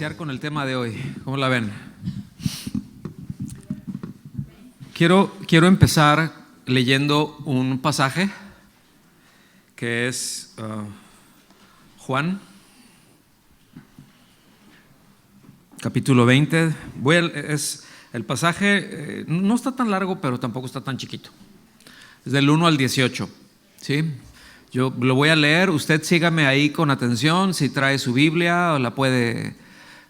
iniciar con el tema de hoy. ¿Cómo la ven? Quiero empezar leyendo un pasaje que es Juan, capítulo 20. El pasaje no está tan largo, pero tampoco está tan chiquito. Es del 1 al 18, ¿sí? Yo lo voy a leer, usted sígame ahí con atención. Si trae su Biblia, la puede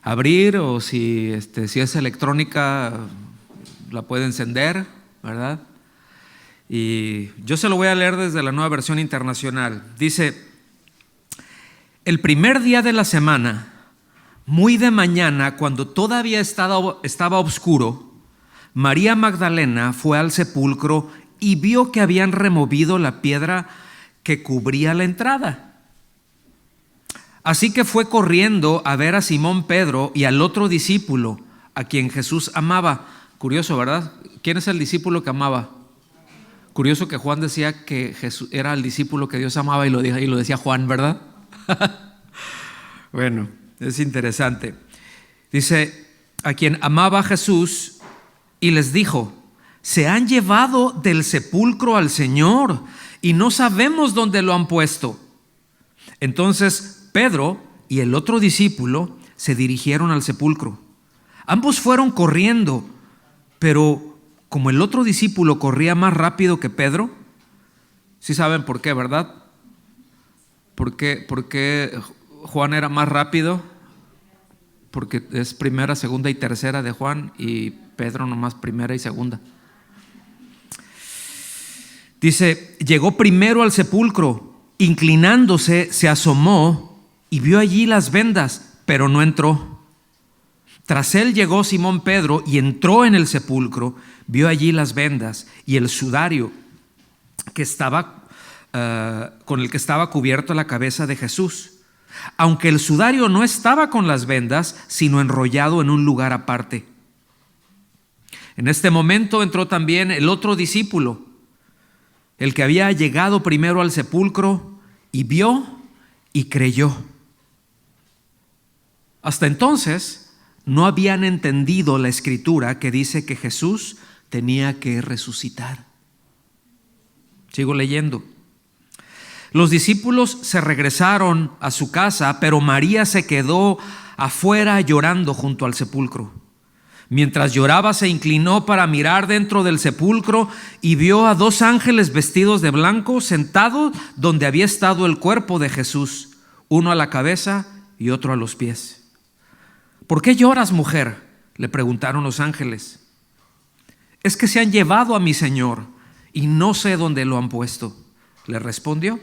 abrir, o si es electrónica, la puede encender, ¿verdad? Y yo se lo voy a leer desde la Nueva Versión Internacional. Dice: el primer día de la semana, muy de mañana, cuando todavía estaba oscuro, María Magdalena fue al sepulcro y vio que habían removido la piedra que cubría la entrada. Así que fue corriendo a ver a Simón Pedro y al otro discípulo, a quien Jesús amaba. Curioso, ¿verdad? ¿Quién es el discípulo que amaba? Curioso que Juan decía que Jesús era el discípulo que Dios amaba y lo decía Juan, ¿verdad? Bueno, es interesante. Dice: a quien amaba Jesús, y les dijo: se han llevado del sepulcro al Señor y no sabemos dónde lo han puesto. Entonces Pedro y el otro discípulo se dirigieron al sepulcro. Ambos fueron corriendo, pero como el otro discípulo corría más rápido que Pedro, sí saben por qué, ¿verdad? ¿Por qué Juan era más rápido? Porque es primera, segunda y tercera de Juan, y Pedro nomás primera y segunda. Dice: llegó primero al sepulcro, inclinándose, se asomó y vio allí las vendas, pero no entró. Tras él llegó Simón Pedro y entró en el sepulcro, vio allí las vendas y el sudario que estaba con el que estaba cubierto la cabeza de Jesús, aunque el sudario no estaba con las vendas, sino enrollado en un lugar aparte. En este momento entró también el otro discípulo, el que había llegado primero al sepulcro, y vio y creyó. Hasta entonces no habían entendido la escritura que dice que Jesús tenía que resucitar. Sigo leyendo. Los discípulos se regresaron a su casa, pero María se quedó afuera llorando junto al sepulcro. Mientras lloraba, se inclinó para mirar dentro del sepulcro y vio a dos ángeles vestidos de blanco sentados donde había estado el cuerpo de Jesús, uno a la cabeza y otro a los pies. ¿Por qué lloras, mujer?, le preguntaron los ángeles. Es que se han llevado a mi Señor y no sé dónde lo han puesto, le respondió.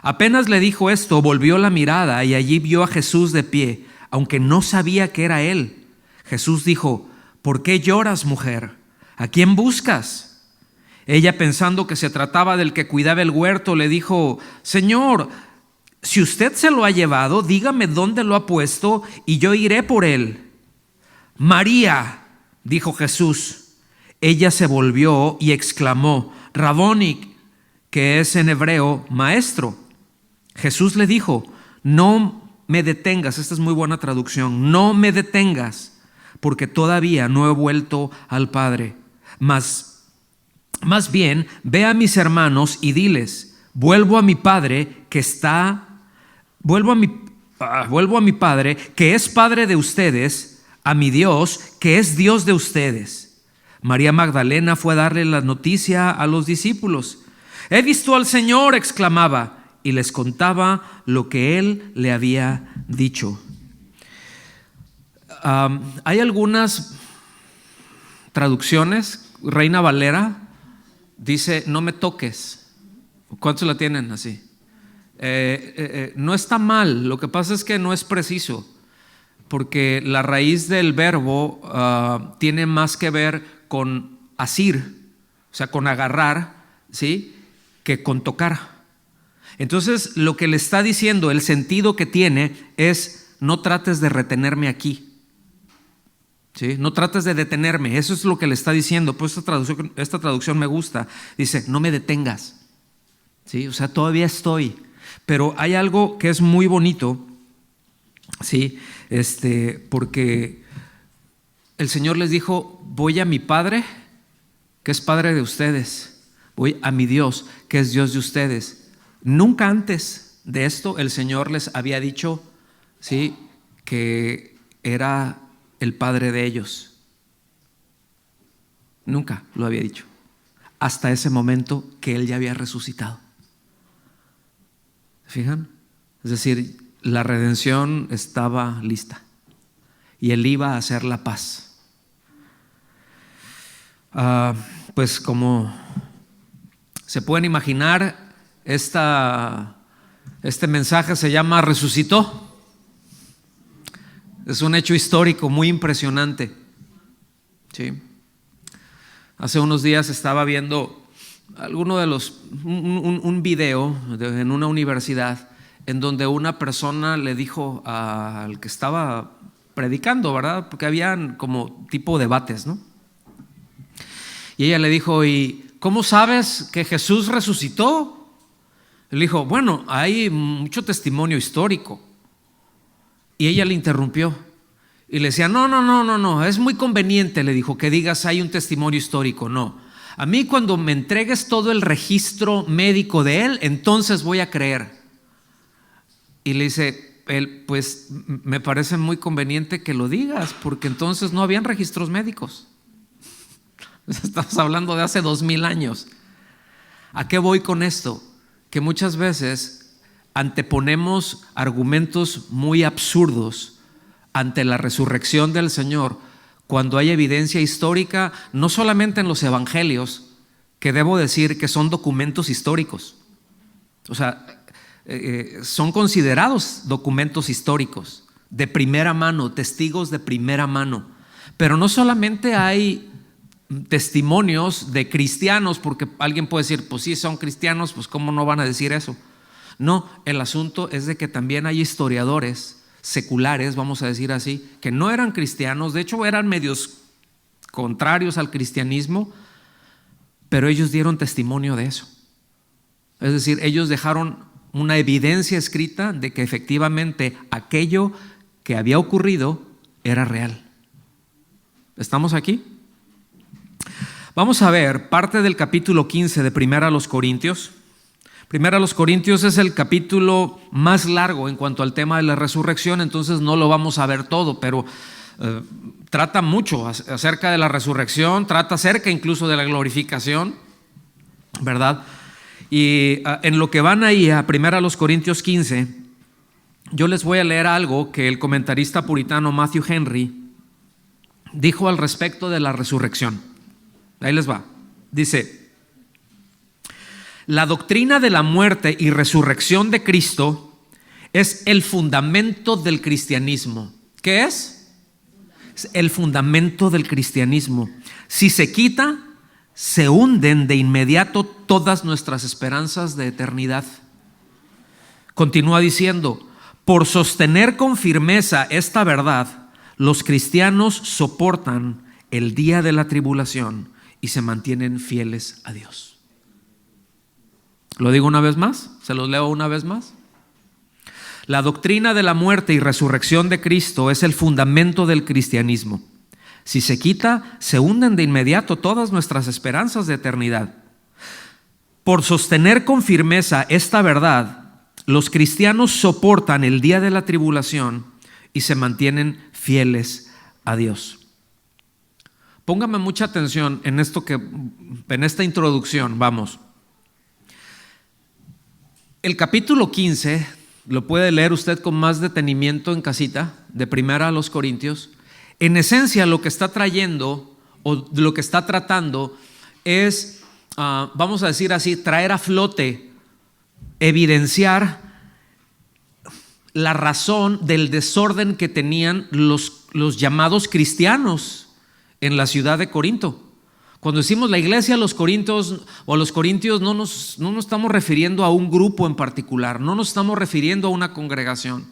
Apenas le dijo esto, volvió la mirada y allí vio a Jesús de pie, aunque no sabía que era él. Jesús dijo: ¿por qué lloras, mujer? ¿A quién buscas? Ella, pensando que se trataba del que cuidaba el huerto, le dijo: Señor, si usted se lo ha llevado, dígame dónde lo ha puesto y yo iré por él. María, dijo Jesús. Ella se volvió y exclamó: Raboni, que es en hebreo maestro. Jesús le dijo: no me detengas. Esta es muy buena traducción. No me detengas, porque todavía no he vuelto al Padre. Más bien, ve a mis hermanos y diles: vuelvo a mi Padre que es Padre de ustedes, a mi Dios que es Dios de ustedes. María Magdalena fue a darle la noticia a los discípulos. He visto al Señor, exclamaba, y les contaba lo que él le había dicho. Hay algunas traducciones. Reina Valera dice: no me toques. ¿Cuántos la tienen así? No está mal, lo que pasa es que no es preciso, porque la raíz del verbo tiene más que ver con asir, o sea, con agarrar, ¿sí?, que con tocar. Entonces, lo que le está diciendo, el sentido que tiene es: no trates de retenerme aquí. ¿Sí? No trates de detenerme. Eso es lo que le está diciendo. Pues esta traducción me gusta. Dice: no me detengas. ¿Sí? O sea, todavía estoy. Pero hay algo que es muy bonito Sí, porque el Señor les dijo: voy a mi Padre, que es Padre de ustedes, voy a mi Dios, que es Dios de ustedes. Nunca antes de esto el Señor les había dicho, sí, que era el Padre de ellos. Nunca lo había dicho, hasta ese momento que Él ya había resucitado. ¿Fijan? Es decir, la redención estaba lista y Él iba a hacer la paz. Pues como se pueden imaginar, este mensaje se llama Resucitó. Es un hecho histórico muy impresionante. Sí. Hace unos días estaba viendo un video en una universidad en donde una persona le dijo al que estaba predicando, ¿verdad? Porque habían como tipo debates, ¿no? Y ella le dijo: ¿y cómo sabes que Jesús resucitó? Él dijo: bueno, hay mucho testimonio histórico. Y ella le interrumpió y le decía: no, es muy conveniente, le dijo, que digas hay un testimonio histórico. No, a mí cuando me entregues todo el registro médico de él, entonces voy a creer. Y le dice él: pues me parece muy conveniente que lo digas, porque entonces no habían registros médicos. Estamos hablando de hace 2000 años. ¿A qué voy con esto? Que muchas veces anteponemos argumentos muy absurdos ante la resurrección del Señor, cuando hay evidencia histórica, no solamente en los evangelios, que debo decir que son documentos históricos. O sea, son considerados documentos históricos de primera mano, testigos de primera mano. Pero no solamente hay testimonios de cristianos, porque alguien puede decir: pues sí, son cristianos, pues cómo no van a decir eso. No, el asunto es de que también hay historiadores seculares, vamos a decir así, que no eran cristianos, de hecho eran medios contrarios al cristianismo, pero ellos dieron testimonio de eso. Es decir, ellos dejaron una evidencia escrita de que efectivamente aquello que había ocurrido era real. ¿Estamos aquí? Vamos a ver parte del capítulo 15 de Primera a los Corintios. Primera a los Corintios es el capítulo más largo en cuanto al tema de la resurrección, entonces no lo vamos a ver todo, pero trata mucho acerca de la resurrección, trata acerca incluso de la glorificación, ¿verdad? Y en lo que van ahí a Primera a los Corintios 15, yo les voy a leer algo que el comentarista puritano Matthew Henry dijo al respecto de la resurrección. Ahí les va. Dice: la doctrina de la muerte y resurrección de Cristo es el fundamento del cristianismo. ¿Qué es? Es el fundamento del cristianismo. Si se quita, se hunden de inmediato todas nuestras esperanzas de eternidad. Continúa diciendo: por sostener con firmeza esta verdad, los cristianos soportan el día de la tribulación y se mantienen fieles a Dios. ¿Lo digo una vez más? ¿Se los leo una vez más? La doctrina de la muerte y resurrección de Cristo es el fundamento del cristianismo. Si se quita, se hunden de inmediato todas nuestras esperanzas de eternidad. Por sostener con firmeza esta verdad, los cristianos soportan el día de la tribulación y se mantienen fieles a Dios. Póngame mucha atención en esta introducción. Vamos. El capítulo 15 lo puede leer usted con más detenimiento en casita, de Primera a los Corintios. En esencia, lo que está trayendo o lo que está tratando es, vamos a decir así, traer a flote, evidenciar la razón del desorden que tenían los llamados cristianos en la ciudad de Corinto. Cuando decimos la iglesia, los corintios o a los corintios, no nos estamos refiriendo a un grupo en particular, no nos estamos refiriendo a una congregación.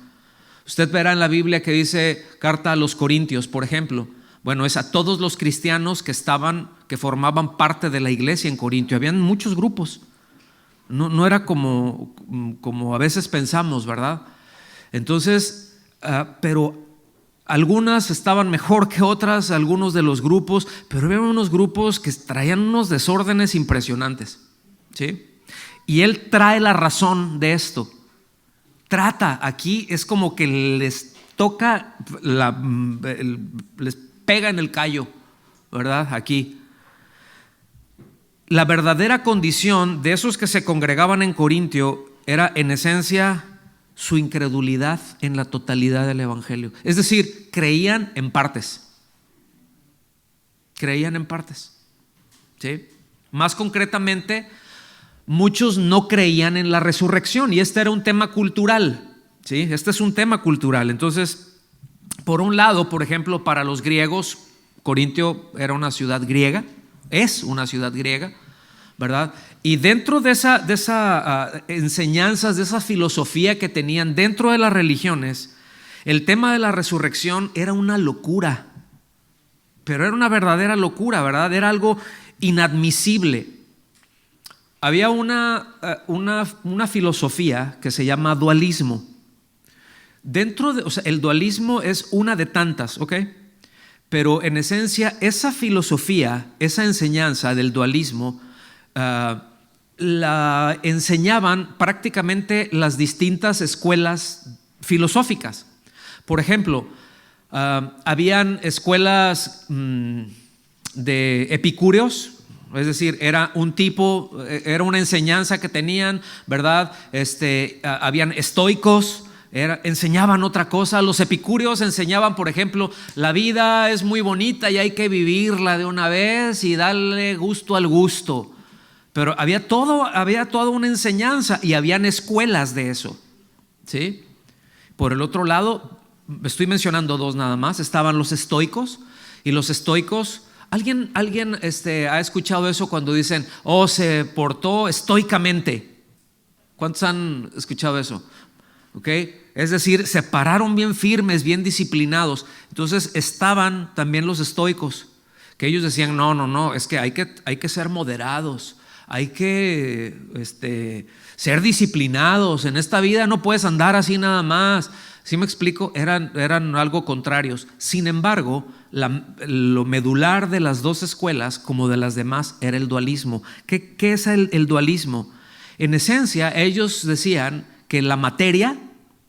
Usted verá en la Biblia que dice carta a los corintios, por ejemplo. Bueno, es a todos los cristianos que formaban parte de la iglesia en Corintio. Habían muchos grupos. No era como a veces pensamos, ¿verdad? Entonces, pero algunas estaban mejor que otras, algunos de los grupos, pero había unos grupos que traían unos desórdenes impresionantes, ¿sí? Y él trae la razón de esto. Trata, aquí es como que les toca, les pega en el callo, ¿verdad? Aquí. La verdadera condición de esos que se congregaban en Corintio era en esencia su incredulidad en la totalidad del evangelio. Es decir, creían en partes. Creían en partes, ¿sí? Más concretamente, muchos no creían en la resurrección, y este era un tema cultural, ¿sí? Este es un tema cultural. Entonces, por un lado, por ejemplo, para los griegos, Corintio era una ciudad griega, es una ciudad griega, ¿verdad? Y dentro de esa enseñanzas, de esa filosofía que tenían dentro de las religiones, el tema de la resurrección era una locura, pero era una verdadera locura, ¿verdad? Era algo inadmisible. Había una filosofía que se llama dualismo. O sea, el dualismo es una de tantas, ¿ok? Pero en esencia, esa filosofía, esa enseñanza del dualismo, la enseñaban prácticamente las distintas escuelas filosóficas. Por ejemplo, habían escuelas de epicúreos, es decir, era una enseñanza que tenían, ¿verdad? Habían estoicos, enseñaban otra cosa. Los epicúreos enseñaban, por ejemplo, la vida es muy bonita y hay que vivirla de una vez y darle gusto al gusto. Pero había toda una enseñanza y habían escuelas de eso, ¿sí? Por el otro lado, estoy mencionando dos nada más, estaban los estoicos. Y los estoicos, ¿alguien ha escuchado eso cuando dicen, se portó estoicamente? ¿Cuántos han escuchado eso? ¿Okay? Es decir, se pararon bien firmes, bien disciplinados. Entonces estaban también los estoicos, que ellos decían, no, es que hay que ser moderados, hay que ser disciplinados. En esta vida no puedes andar así nada más. ¿Sí me explico? Eran algo contrarios. Sin embargo, lo medular de las dos escuelas, como de las demás, era el dualismo. ¿Qué es el dualismo? En esencia, ellos decían que la materia,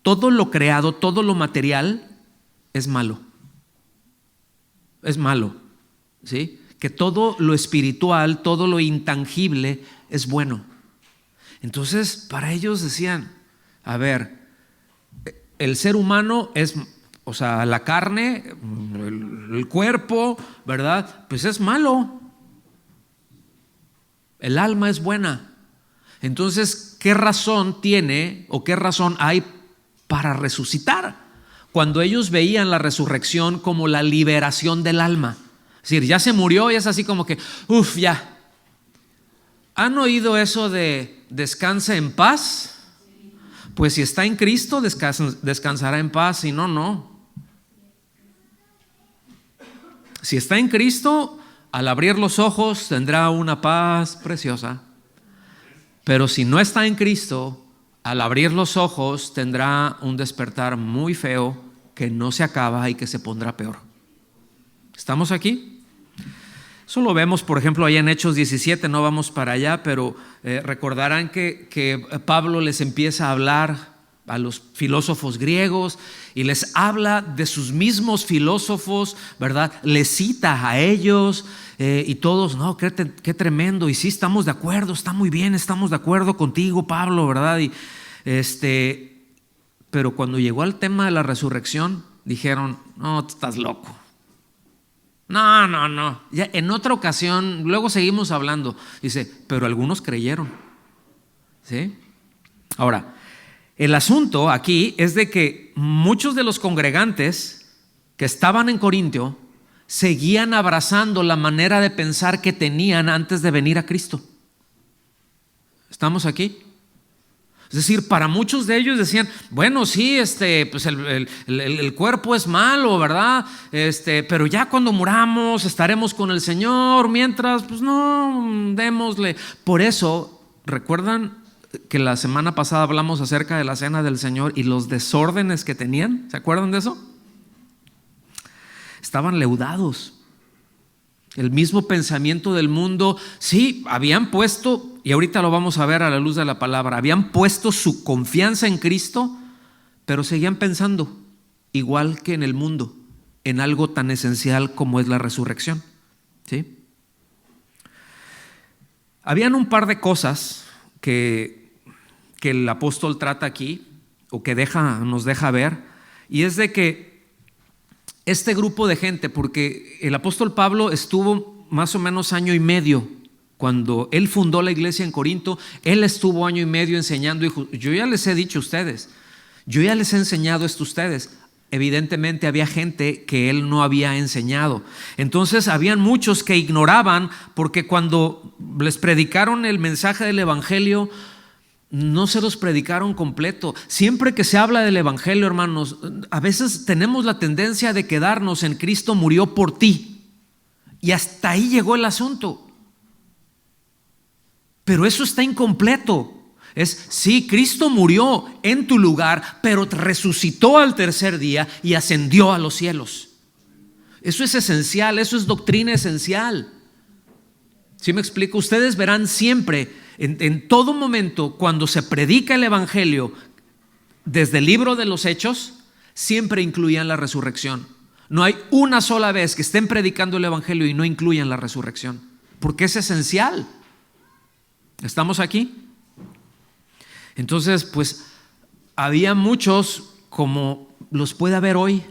todo lo creado, todo lo material, es malo. Es malo, ¿sí? Que todo lo espiritual, todo lo intangible es bueno. Entonces, para ellos decían, a ver, el ser humano es, o sea, la carne, el cuerpo, ¿verdad? Pues es malo. El alma es buena. Entonces, ¿qué razón tiene o qué razón hay para resucitar? Cuando ellos veían la resurrección como la liberación del alma. Es decir, ya se murió y es así como que, ya. ¿Han oído eso de descansa en paz? Pues si está en Cristo, descansará en paz, si no, no. Si está en Cristo, al abrir los ojos tendrá una paz preciosa. Pero si no está en Cristo, al abrir los ojos tendrá un despertar muy feo que no se acaba y que se pondrá peor. ¿Estamos aquí? Eso lo vemos, por ejemplo, allá en Hechos 17, no vamos para allá, pero recordarán que Pablo les empieza a hablar a los filósofos griegos y les habla de sus mismos filósofos, ¿verdad? Les cita a ellos y todos, no, qué tremendo, y sí, estamos de acuerdo, está muy bien, estamos de acuerdo contigo, Pablo, ¿verdad? Y pero cuando llegó al tema de la resurrección, dijeron, no, tú estás loco. No. Ya en otra ocasión, luego seguimos hablando. Dice, pero algunos creyeron. ¿Sí? Ahora, el asunto aquí es de que muchos de los congregantes que estaban en Corintio seguían abrazando la manera de pensar que tenían antes de venir a Cristo. ¿Estamos aquí? Es decir, para muchos de ellos decían, bueno, sí, pues el cuerpo es malo, ¿verdad? Pero ya cuando muramos estaremos con el Señor, mientras, pues no, démosle. Por eso, ¿recuerdan que la semana pasada hablamos acerca de la cena del Señor y los desórdenes que tenían? ¿Se acuerdan de eso? Estaban leudados. El mismo pensamiento del mundo. Sí, habían puesto, y ahorita lo vamos a ver a la luz de la palabra, habían puesto su confianza en Cristo, pero seguían pensando igual que en el mundo, en algo tan esencial como es la resurrección. ¿Sí? Habían un par de cosas que el apóstol trata aquí, o que nos deja ver, y es de que este grupo de gente, porque el apóstol Pablo estuvo más o menos año y medio, cuando él fundó la iglesia en Corinto, él estuvo año y medio enseñando, y yo ya les he dicho a ustedes, yo ya les he enseñado esto a ustedes. Evidentemente había gente que él no había enseñado. Entonces habían muchos que ignoraban, porque cuando les predicaron el mensaje del evangelio, no se los predicaron completo. Siempre que se habla del evangelio, hermanos, a veces tenemos la tendencia de quedarnos en Cristo murió por ti, y hasta ahí llegó el asunto. Pero eso está incompleto. Sí, Cristo murió en tu lugar, pero resucitó al tercer día y ascendió a los cielos. Eso es esencial, eso es doctrina esencial. ¿Sí me explico? Ustedes verán siempre, en todo momento, cuando se predica el evangelio, desde el libro de los Hechos, siempre incluían la resurrección. No hay una sola vez que estén predicando el evangelio y no incluyan la resurrección, porque es esencial. ¿Estamos aquí? Entonces, pues había muchos, como los puede haber hoy,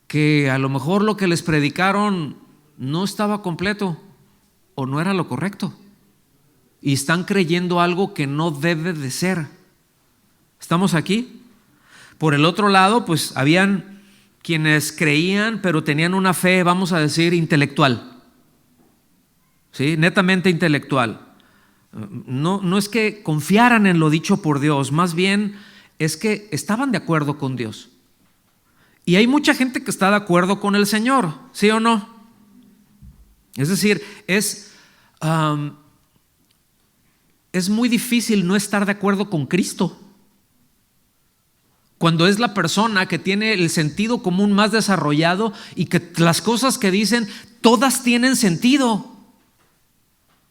que a lo mejor lo que les predicaron no estaba completo o no era lo correcto, y están creyendo algo que no debe de ser. ¿Estamos aquí? Por el otro lado, pues habían quienes creían, pero tenían una fe, vamos a decir, intelectual. ¿Sí? Netamente intelectual. No es que confiaran en lo dicho por Dios, más bien es que estaban de acuerdo con Dios. Y hay mucha gente que está de acuerdo con el Señor, ¿sí o no? Es decir, es muy difícil no estar de acuerdo con Cristo, cuando es la persona que tiene el sentido común más desarrollado y que las cosas que dicen todas tienen sentido.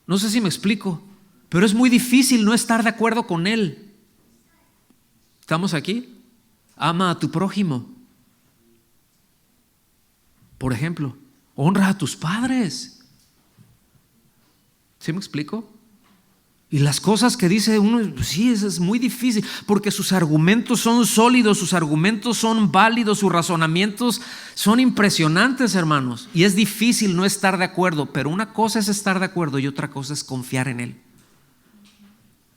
No sé si me explico, pero es muy difícil no estar de acuerdo con él. ¿Estamos aquí? Ama a tu prójimo. Por ejemplo, honra a tus padres. ¿Sí me explico? Y las cosas que dice uno, sí, es muy difícil, porque sus argumentos son sólidos, sus argumentos son válidos, sus razonamientos son impresionantes, hermanos. Y es difícil no estar de acuerdo, pero una cosa es estar de acuerdo y otra cosa es confiar en él.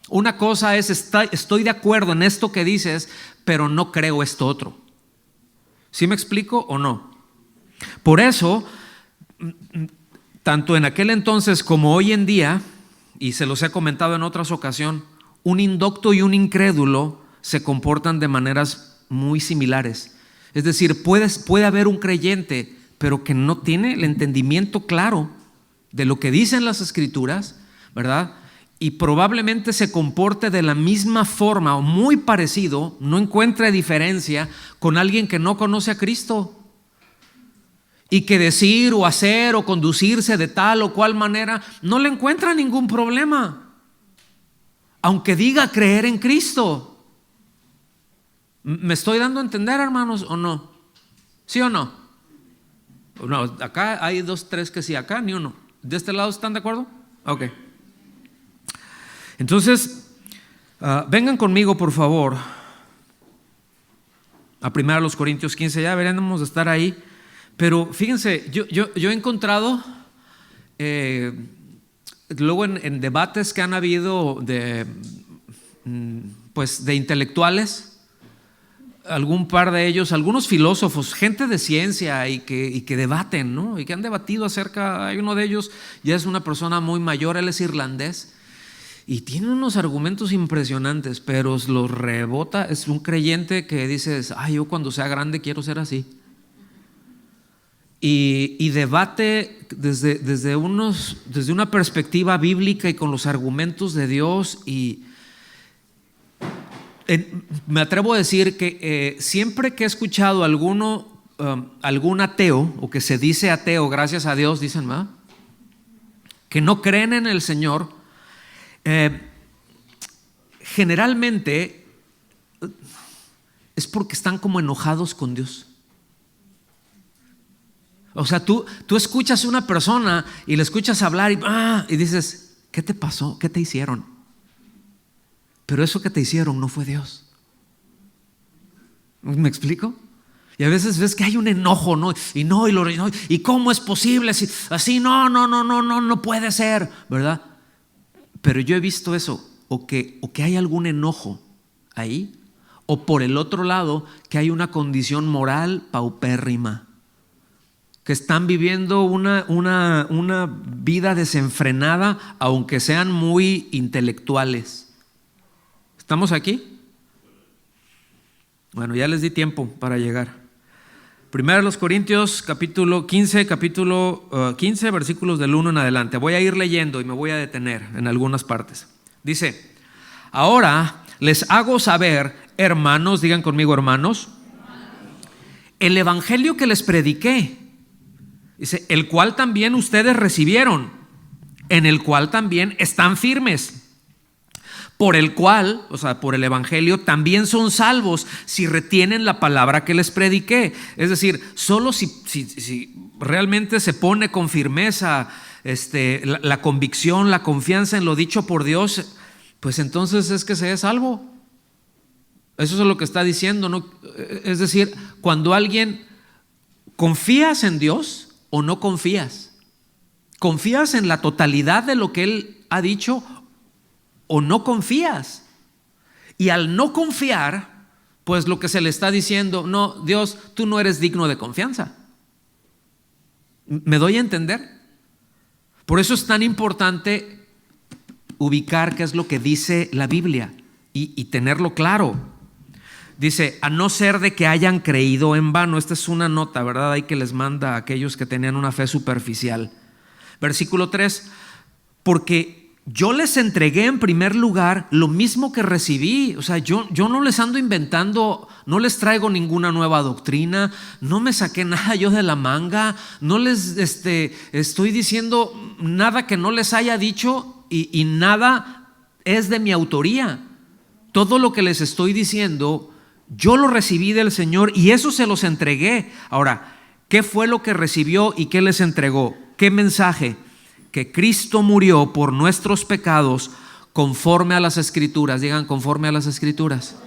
Una cosa es, estoy de acuerdo en esto que dices, pero no creo esto otro. ¿Sí me explico o no? Por eso, tanto en aquel entonces como hoy en día, y se los he comentado en otras ocasiones, un indocto y un incrédulo se comportan de maneras muy similares. Es decir, puede haber un creyente, pero que no tiene el entendimiento claro de lo que dicen las Escrituras, ¿verdad? Y probablemente se comporte de la misma forma o muy parecido, no encuentre diferencia con alguien que no conoce a Cristo. Y que decir o hacer o conducirse de tal o cual manera no le encuentra ningún problema, aunque diga creer en Cristo. ¿Me estoy dando a entender, hermanos, o no? ¿Sí o no? No, acá hay 2, 3 que sí, acá ni uno. ¿De este lado están de acuerdo? Ok. Entonces, vengan conmigo, por favor, a 1 Corintios 15, ya veremos de estar ahí. Pero fíjense, yo he encontrado, luego en debates que han habido de intelectuales, algún par de ellos, algunos filósofos, gente de ciencia y que debaten, ¿no? Y que han debatido acerca, hay uno de ellos, ya es una persona muy mayor, él es irlandés, y tiene unos argumentos impresionantes, pero los rebota. Es un creyente que dice, yo cuando sea grande quiero ser así. Y debate desde una perspectiva bíblica y con los argumentos de Dios, y Me atrevo a decir que siempre que he escuchado algún ateo, o que se dice ateo, gracias a Dios, dicen, ¿verdad?, que no creen en el Señor, generalmente es porque están como enojados con Dios. O sea, tú escuchas a una persona y le escuchas hablar y dices, ¿qué te pasó? ¿Qué te hicieron? Pero eso que te hicieron no fue Dios. ¿Me explico? Y a veces ves que hay un enojo, ¿no? ¿Y cómo es posible? Así no puede ser, ¿verdad? Pero yo he visto eso, o que hay algún enojo ahí, o por el otro lado, que hay una condición moral paupérrima, que están viviendo una vida desenfrenada, aunque sean muy intelectuales. ¿Estamos aquí? Bueno, ya les di tiempo para llegar. Primero los Corintios capítulo 15, versículos del 1 en adelante. Voy a ir leyendo y me voy a detener en algunas partes. Dice: ahora les hago saber, hermanos, digan conmigo, hermanos, el evangelio que les prediqué. Dice, el cual también ustedes recibieron, en el cual también están firmes, por el cual, o sea, por el evangelio, también son salvos si retienen la palabra que les prediqué. Es decir, solo si realmente se pone con firmeza la convicción, la confianza en lo dicho por Dios, pues entonces es que se es salvo. Eso es lo que está diciendo, ¿no? Es decir, cuando alguien confías en Dios o no confías, confías en la totalidad de lo que Él ha dicho o no confías. Y al no confiar, pues lo que se le está diciendo, no, Dios, tú no eres digno de confianza. ¿Me doy a entender? Por eso es tan importante ubicar qué es lo que dice la Biblia y tenerlo claro. Dice, a no ser de que hayan creído en vano. Esta es una nota, ¿verdad? Ahí que les manda a aquellos que tenían una fe superficial. Versículo 3, porque yo les entregué en primer lugar lo mismo que recibí. O sea, yo no les ando inventando, no les traigo ninguna nueva doctrina, no me saqué nada yo de la manga, no les estoy diciendo nada que no les haya dicho y nada es de mi autoría. Todo lo que les estoy diciendo, yo lo recibí del Señor y eso se los entregué. Ahora, ¿qué fue lo que recibió y qué les entregó? ¿Qué mensaje? Que Cristo murió por nuestros pecados conforme a las Escrituras. Digan, conforme a las Escrituras.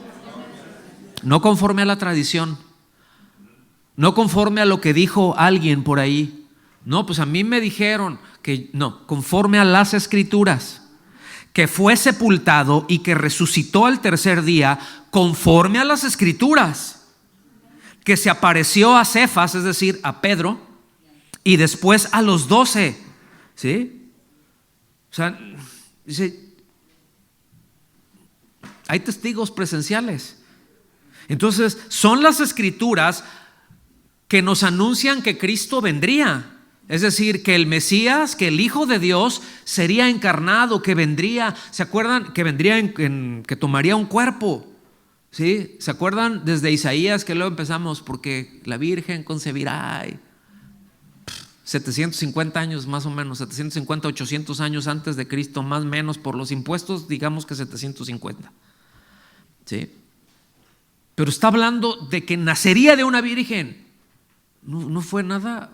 No conforme a la tradición, no conforme a lo que dijo alguien por ahí. No, pues a mí me dijeron que no, conforme a las Escrituras. Que fue sepultado y que resucitó al tercer día conforme a las Escrituras, que se apareció a Cefas, es decir, a Pedro, y después a los 12, ¿sí? O sea, dice, hay testigos presenciales. Entonces, son las Escrituras que nos anuncian que Cristo vendría. Es decir, que el Mesías, que el Hijo de Dios sería encarnado, que vendría, ¿se acuerdan? Que vendría que tomaría un cuerpo, ¿sí? ¿Se acuerdan desde Isaías que luego empezamos? Porque la Virgen concebirá, 750 años más o menos, 750, 800 años antes de Cristo, más o menos, por los impuestos, digamos que 750, ¿sí? Pero está hablando de que nacería de una virgen. No fue nada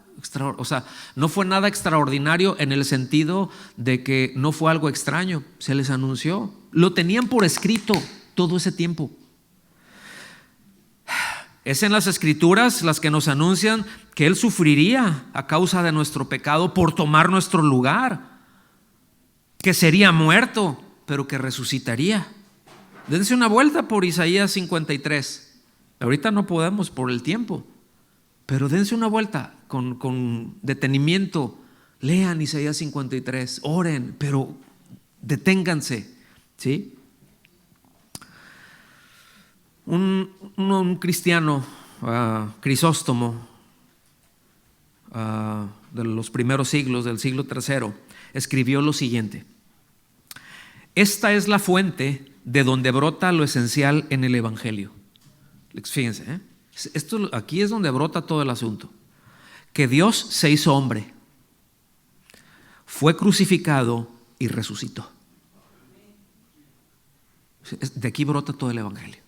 no fue nada extraordinario en el sentido de que no fue algo extraño, se les anunció, lo tenían por escrito todo ese tiempo. Es en las Escrituras las que nos anuncian que Él sufriría a causa de nuestro pecado por tomar nuestro lugar, que sería muerto, pero que resucitaría. Dense una vuelta por Isaías 53. Ahorita no podemos por el tiempo, pero dense una vuelta con detenimiento. Lean Isaías 53, oren, pero deténganse, ¿sí? Un cristiano, Crisóstomo, de los primeros siglos, del siglo III, escribió lo siguiente: esta es la fuente de donde brota lo esencial en el Evangelio. Fíjense, esto, aquí es donde brota todo el asunto. Que Dios se hizo hombre, fue crucificado y resucitó. De aquí brota todo el Evangelio.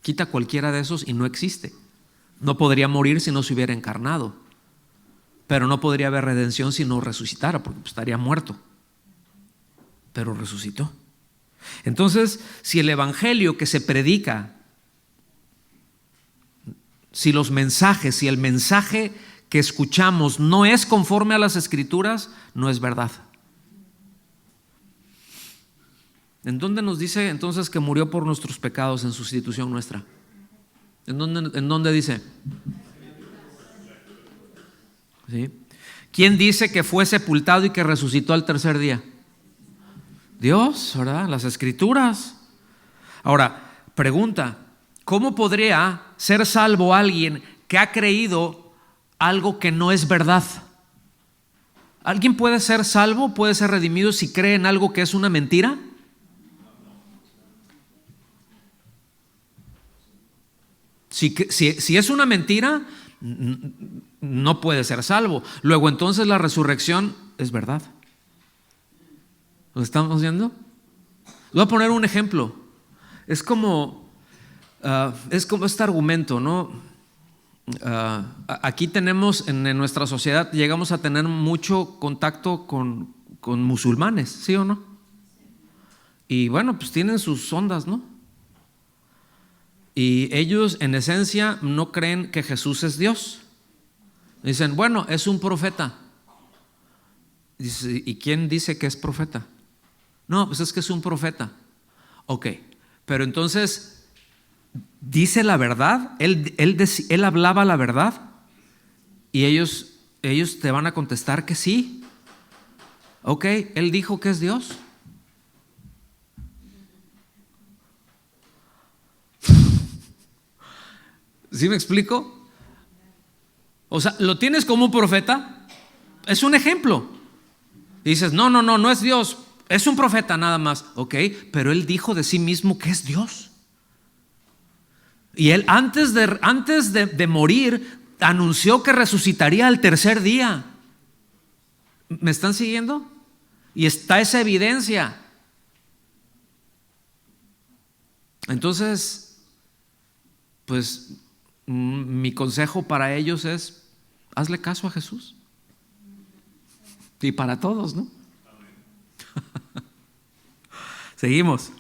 Quita cualquiera de esos y no existe. No podría morir si no se hubiera encarnado, pero no podría haber redención si no resucitara, porque estaría muerto. Pero resucitó. Entonces, si el Evangelio que se predica, si el mensaje que escuchamos no es conforme a las Escrituras, no es verdad. ¿En dónde nos dice entonces que murió por nuestros pecados en sustitución nuestra? ¿En dónde dice? ¿Sí? ¿Quién dice que fue sepultado y que resucitó al tercer día? Dios, ¿verdad? Las Escrituras. Ahora, pregunta, ¿cómo podría ser salvo alguien que ha creído algo que no es verdad? ¿Alguien puede ser salvo, puede ser redimido si cree en algo que es una mentira? Si es una mentira, no puede ser salvo. Luego entonces la resurrección es verdad. ¿Lo estamos viendo? Voy a poner un ejemplo. Es como este argumento, ¿no? Aquí tenemos en nuestra sociedad, llegamos a tener mucho contacto con musulmanes, ¿sí o no? Y bueno, pues tienen sus ondas, ¿no? Y ellos en esencia no creen que Jesús es Dios. Dicen, bueno, es un profeta. Dice, ¿y quién dice que es profeta? No, pues es que es un profeta. Ok, pero entonces, ¿dice la verdad? ¿Él hablaba la verdad? Y ellos te van a contestar que sí. Ok, él dijo que es Dios. ¿Sí me explico? O sea, ¿lo tienes como un profeta? Es un ejemplo. Y dices, no es Dios, es un profeta nada más. Ok, pero él dijo de sí mismo que es Dios. Y él antes de morir anunció que resucitaría al tercer día. ¿Me están siguiendo? Y está esa evidencia. Entonces, pues mi consejo para ellos es: hazle caso a Jesús. Y para todos, ¿no? Seguimos.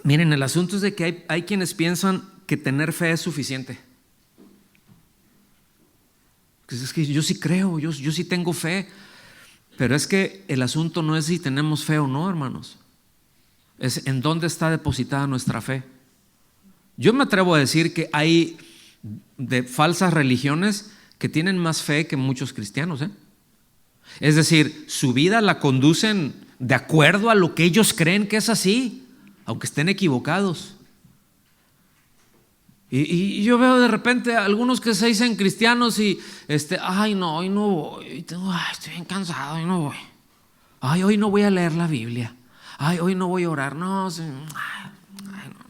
Miren, el asunto es de que hay quienes piensan que tener fe es suficiente. Es que yo sí creo, yo sí tengo fe. Pero es que el asunto no es si tenemos fe o no, hermanos. Es en dónde está depositada nuestra fe. Yo me atrevo a decir que hay de falsas religiones que tienen más fe que muchos cristianos, ¿eh? Es decir, su vida la conducen de acuerdo a lo que ellos creen que es así, aunque estén equivocados. Y yo veo de repente a algunos que se dicen cristianos y ay no, hoy no voy, estoy bien cansado, hoy no voy. Ay, hoy no voy a leer la Biblia. Ay, hoy no voy a orar. No, no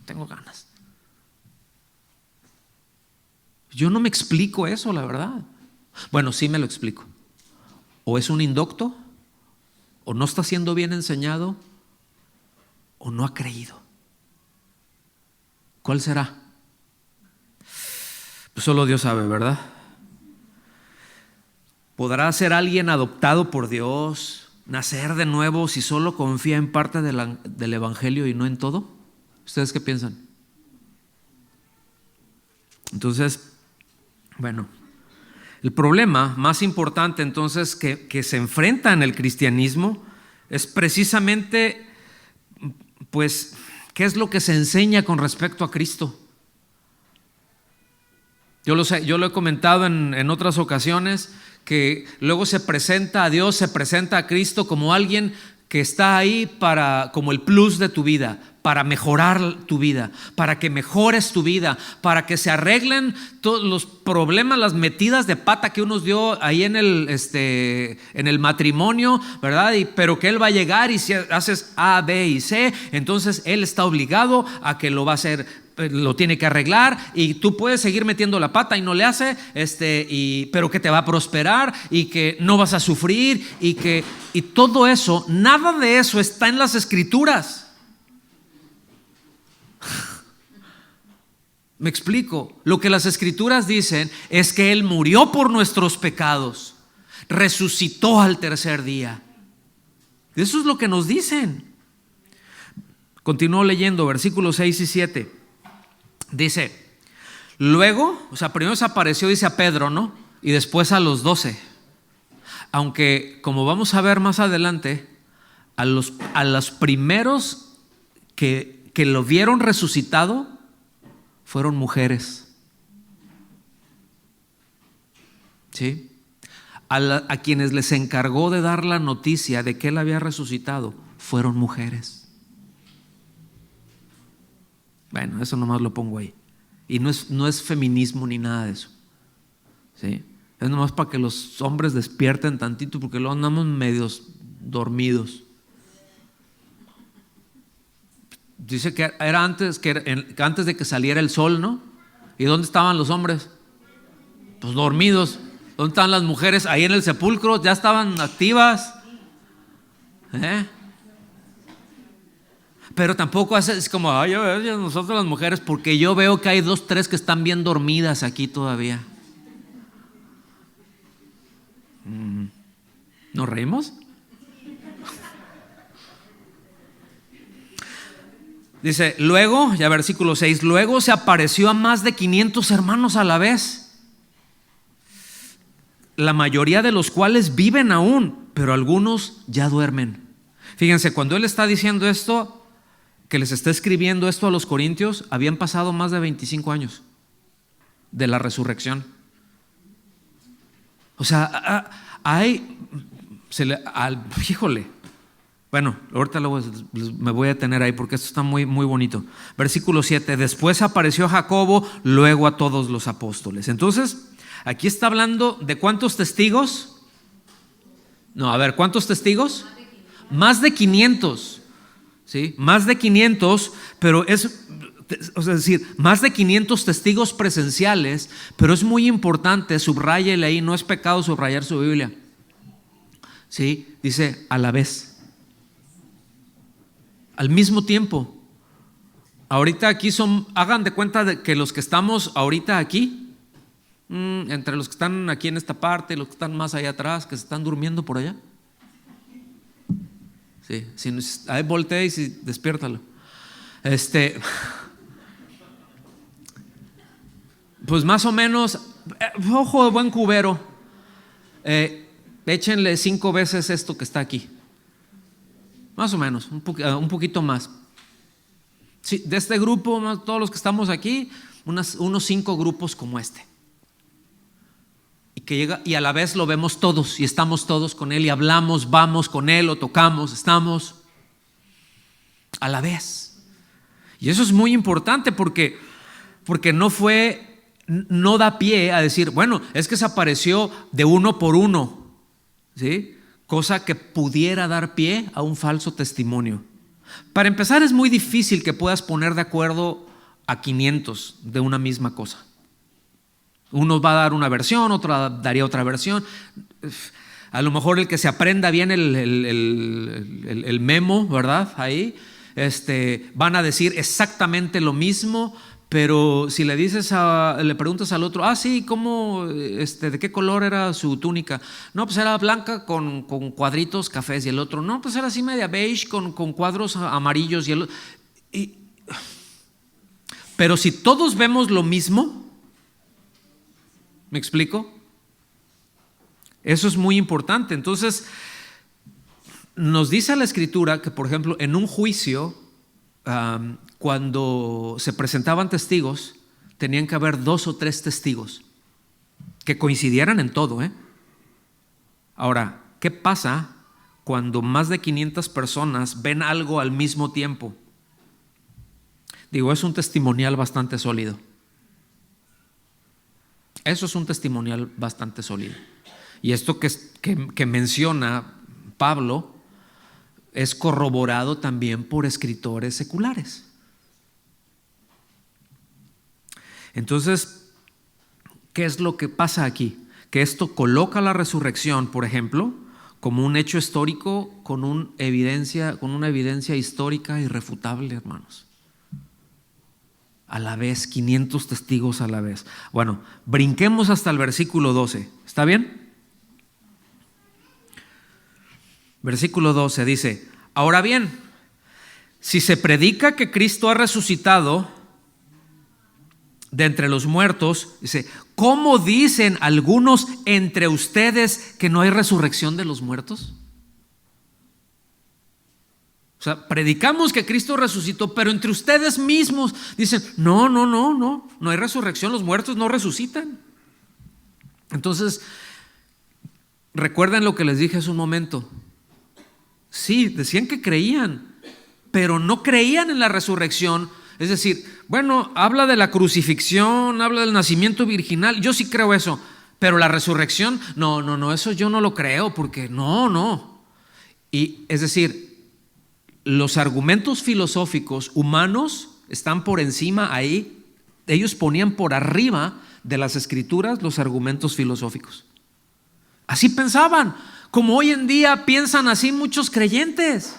tengo ganas. Yo no me explico eso, la verdad. Bueno, sí me lo explico. O es un indocto, o no está siendo bien enseñado, o no ha creído. ¿Cuál será? Pues solo Dios sabe, ¿verdad? ¿Podrá ser alguien adoptado por Dios, nacer de nuevo, si solo confía en parte del Evangelio y no en todo? ¿Ustedes qué piensan? Entonces, bueno, el problema más importante entonces que se enfrenta en el cristianismo es precisamente, pues, ¿qué es lo que se enseña con respecto a Cristo? Yo lo sé, yo lo he comentado en otras ocasiones, que luego se presenta a Dios, se presenta a Cristo como alguien que está ahí para, como el plus de tu vida, para mejorar tu vida, para que mejores tu vida, para que se arreglen todos los problemas, las metidas de pata que uno dio ahí en el matrimonio, ¿verdad? Pero que Él va a llegar, y si haces A, B y C, entonces Él está obligado a que lo va a hacer, lo tiene que arreglar, y tú puedes seguir metiendo la pata y no le hace, pero que te va a prosperar y que no vas a sufrir, y todo eso, nada de eso está en las Escrituras. Me explico. Lo que las Escrituras dicen es que Él murió por nuestros pecados, resucitó al tercer día. Eso es lo que nos dicen. Continúo leyendo versículos 6 y 7. Dice: luego, o sea, primero se apareció, dice, a Pedro, ¿no? Y después a los 12. Aunque, como vamos a ver más adelante, a los primeros que lo vieron resucitado fueron mujeres. ¿Sí? A quienes les encargó de dar la noticia de que Él había resucitado fueron mujeres. Bueno, eso nomás lo pongo ahí. Y no es feminismo ni nada de eso. ¿Sí? Es nomás para que los hombres despierten tantito, porque luego andamos medios dormidos. Dice que era antes de que saliera el sol, ¿no? ¿Y dónde estaban los hombres? Pues dormidos. ¿Dónde estaban las mujeres? Ahí en el sepulcro, ya estaban activas. Pero tampoco es como, ay, nosotros las mujeres, porque yo veo que hay 2, 3 que están bien dormidas aquí todavía. ¿Nos reímos? Dice, luego, ya versículo 6, luego se apareció a más de 500 hermanos a la vez, la mayoría de los cuales viven aún, pero algunos ya duermen. Fíjense, cuando él está diciendo esto, que les está escribiendo esto a los corintios, habían pasado más de 25 años de la resurrección. O sea, híjole. Bueno, ahorita me voy a detener ahí porque esto está muy, muy bonito. Versículo 7, después apareció a Jacobo, luego a todos los apóstoles. Entonces, aquí está hablando de ¿cuántos testigos? No, a ver, ¿cuántos testigos? Más de 500. ¿Sí? Más de 500, pero es decir, más de 500 testigos presenciales, pero es muy importante, subráyele ahí, no es pecado subrayar su Biblia. ¿Sí? Dice a la vez. Al mismo tiempo. Ahorita aquí hagan de cuenta de que los que estamos ahorita aquí, entre los que están aquí en esta parte y los que están más allá atrás, que se están durmiendo por allá. Sí, ahí voltea y despiértalo. Pues más o menos, ojo de buen cubero, échenle 5 veces esto que está aquí. Más o menos, un poquito más. Sí, de este grupo, todos los que estamos aquí, unos 5 grupos como este. Y que llega y a la vez lo vemos todos y estamos todos con Él y hablamos, vamos con Él o tocamos, estamos a la vez. Y eso es muy importante porque no da pie a decir, bueno, es que se apareció de uno por uno, ¿sí? Cosa que pudiera dar pie a un falso testimonio. Para empezar, es muy difícil que puedas poner de acuerdo a 500 de una misma cosa. Uno va a dar una versión, otro daría otra versión. A lo mejor el que se aprenda bien el memo, ¿verdad? Ahí van a decir exactamente lo mismo, pero si le preguntas al otro, sí, ¿cómo, de qué color era su túnica? No, pues era blanca con cuadritos cafés, y el otro, no, pues era así media beige con cuadros amarillos, pero si todos vemos lo mismo, ¿me explico? Eso es muy importante. Entonces, nos dice la Escritura que, por ejemplo, en un juicio, cuando se presentaban testigos, tenían que haber 2 o 3 testigos que coincidieran en todo. Ahora, ¿qué pasa cuando más de 500 personas ven algo al mismo tiempo. Digo, es un testimonial bastante sólido. Eso es un testimonial bastante sólido. Y esto que menciona Pablo es corroborado también por escritores seculares. Entonces, ¿qué es lo que pasa aquí? Que esto coloca la resurrección, por ejemplo, como un hecho histórico con una evidencia histórica irrefutable, hermanos. A la vez, 500 testigos a la vez. Bueno, brinquemos hasta el versículo 12. ¿Está bien? Versículo 12 dice: ahora bien, si se predica que Cristo ha resucitado de entre los muertos, dice, ¿cómo dicen algunos entre ustedes que no hay resurrección de los muertos? O sea, predicamos que Cristo resucitó, pero entre ustedes mismos dicen, no hay resurrección, los muertos no resucitan. Entonces, recuerden lo que les dije hace un momento. Sí, decían que creían, pero no creían en la resurrección. Es decir, bueno, habla de la crucifixión, habla del nacimiento virginal, yo sí creo eso, pero la resurrección, no, eso yo no lo creo, porque no. Y es decir, los argumentos filosóficos humanos están por encima ahí, ellos ponían por arriba de las escrituras los argumentos filosóficos. Así pensaban, como hoy en día piensan así muchos creyentes.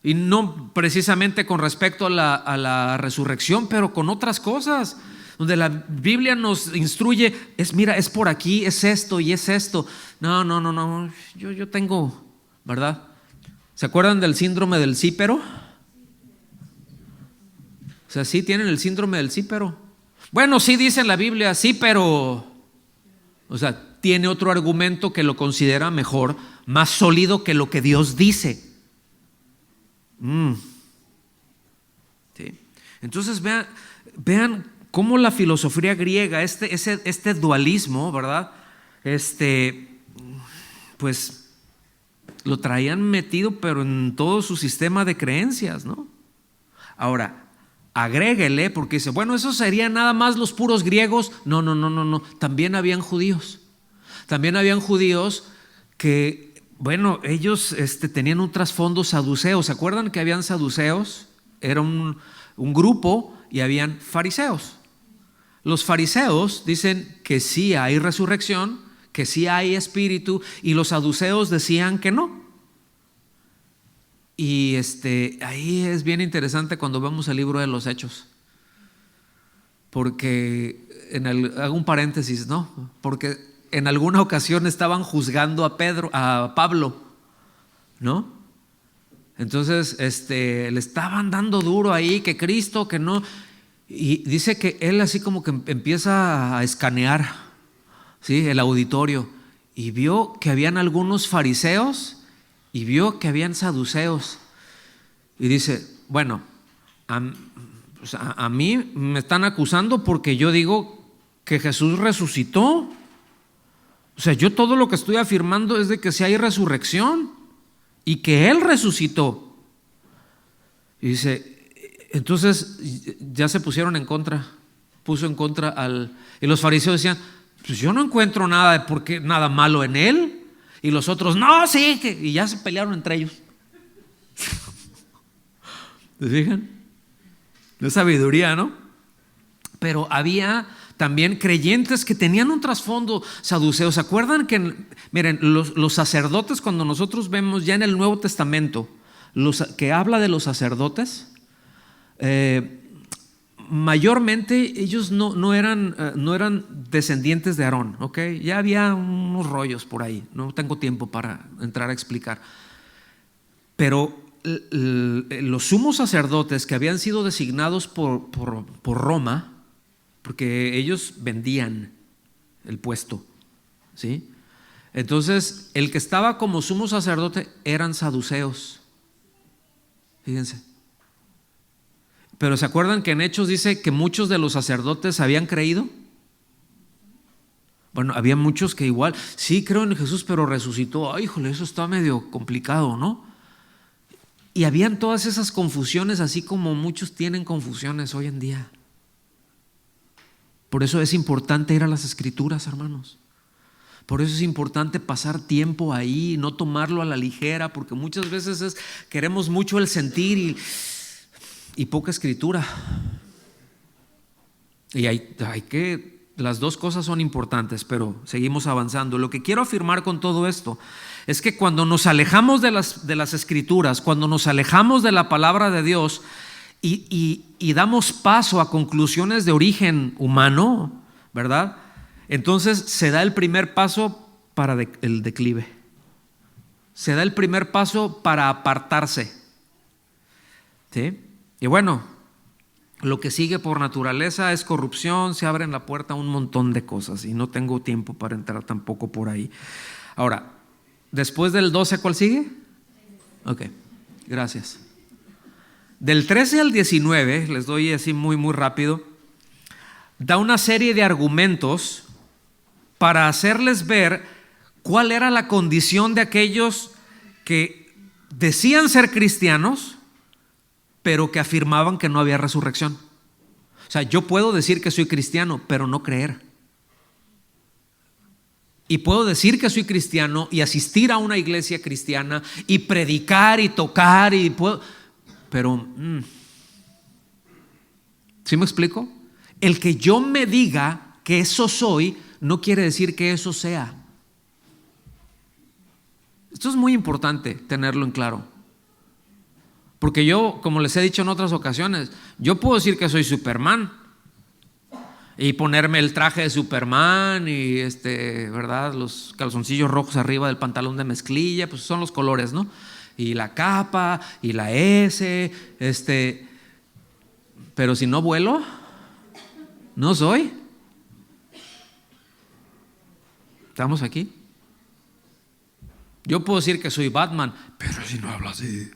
Y no precisamente con respecto a la resurrección, pero con otras cosas, donde la Biblia nos instruye, mira, es por aquí, es esto y es esto. No, yo tengo, ¿verdad? ¿Se acuerdan del síndrome del cípero? O sea, sí tienen el síndrome del cípero. Bueno, sí dice en la Biblia, sí, pero, o sea, tiene otro argumento que lo considera mejor, más sólido que lo que Dios dice. Sí. Entonces vean cómo la filosofía griega, este dualismo, ¿verdad? Pues lo traían metido, pero en todo su sistema de creencias, ¿no? Ahora, agréguele, porque dice, bueno, eso serían nada más los puros griegos. No. También habían judíos. También habían judíos que, bueno, ellos tenían un trasfondo saduceo. ¿Se acuerdan que habían saduceos? Era un grupo y habían fariseos. Los fariseos dicen que sí hay resurrección, que sí hay espíritu, y los saduceos decían que no. Y ahí es bien interesante cuando vemos el libro de los Hechos, porque hago un paréntesis, ¿no? Porque en alguna ocasión estaban juzgando a Pablo, ¿no? Entonces le estaban dando duro ahí, que Cristo, que no. Y dice que él así como que empieza a escanear, ¿sí?, el auditorio, y vio que habían algunos fariseos y vio que habían saduceos. Y dice, bueno, a mí me están acusando porque yo digo que Jesús resucitó. O sea, yo todo lo que estoy afirmando es de que sí hay resurrección y que Él resucitó. Y dice, entonces ya se pusieron en contra, puso en contra y los fariseos decían, pues yo no encuentro nada malo en Él. Y los otros, no, sí, y ya se pelearon entre ellos. ¿Se fijan? Es sabiduría, ¿no? Pero había también creyentes que tenían un trasfondo saduceo. ¿Se acuerdan que, miren, los sacerdotes, cuando nosotros vemos ya en el Nuevo Testamento, que habla de los sacerdotes, mayormente ellos no eran descendientes de Aarón, ¿ok? Ya había unos rollos por ahí, no tengo tiempo para entrar a explicar. Pero los sumos sacerdotes que habían sido designados por Roma, porque ellos vendían el puesto, ¿sí? Entonces, el que estaba como sumo sacerdote eran saduceos. Fíjense. Pero ¿se acuerdan que en Hechos dice que muchos de los sacerdotes habían creído? Bueno, había muchos que igual, sí creo en Jesús, pero resucitó. Ay, híjole, eso está medio complicado, ¿no? Y habían todas esas confusiones, así como muchos tienen confusiones hoy en día. Por eso es importante ir a las Escrituras, hermanos. Por eso es importante pasar tiempo ahí, no tomarlo a la ligera, porque muchas veces queremos mucho el sentir y poca escritura. Y las dos cosas son importantes, pero seguimos avanzando. Lo que quiero afirmar con todo esto es que cuando nos alejamos de las Escrituras, cuando nos alejamos de la palabra de Dios y damos paso a conclusiones de origen humano, ¿verdad? Entonces se da el primer paso para el declive. Se da el primer paso para apartarse. ¿Sí? Y bueno, lo que sigue por naturaleza es corrupción, se abre en la puerta a un montón de cosas y no tengo tiempo para entrar tampoco por ahí. Ahora, después del 12, ¿cuál sigue? Ok, gracias. Del 13 al 19, les doy así muy rápido, da una serie de argumentos para hacerles ver cuál era la condición de aquellos que decían ser cristianos, pero que afirmaban que no había resurrección. O sea, yo puedo decir que soy cristiano, pero no creer. Y puedo decir que soy cristiano y asistir a una iglesia cristiana y predicar y tocar pero ¿sí me explico? El que yo me diga que eso soy no quiere decir que eso sea. Esto es muy importante tenerlo en claro. Porque yo, como les he dicho en otras ocasiones, yo puedo decir que soy Superman y ponerme el traje de Superman y ¿verdad? Los calzoncillos rojos arriba del pantalón de mezclilla, pues son los colores, ¿no? Y la capa y la S, pero si no vuelo, no soy. ¿Estamos aquí? Yo puedo decir que soy Batman, pero si no hablo así,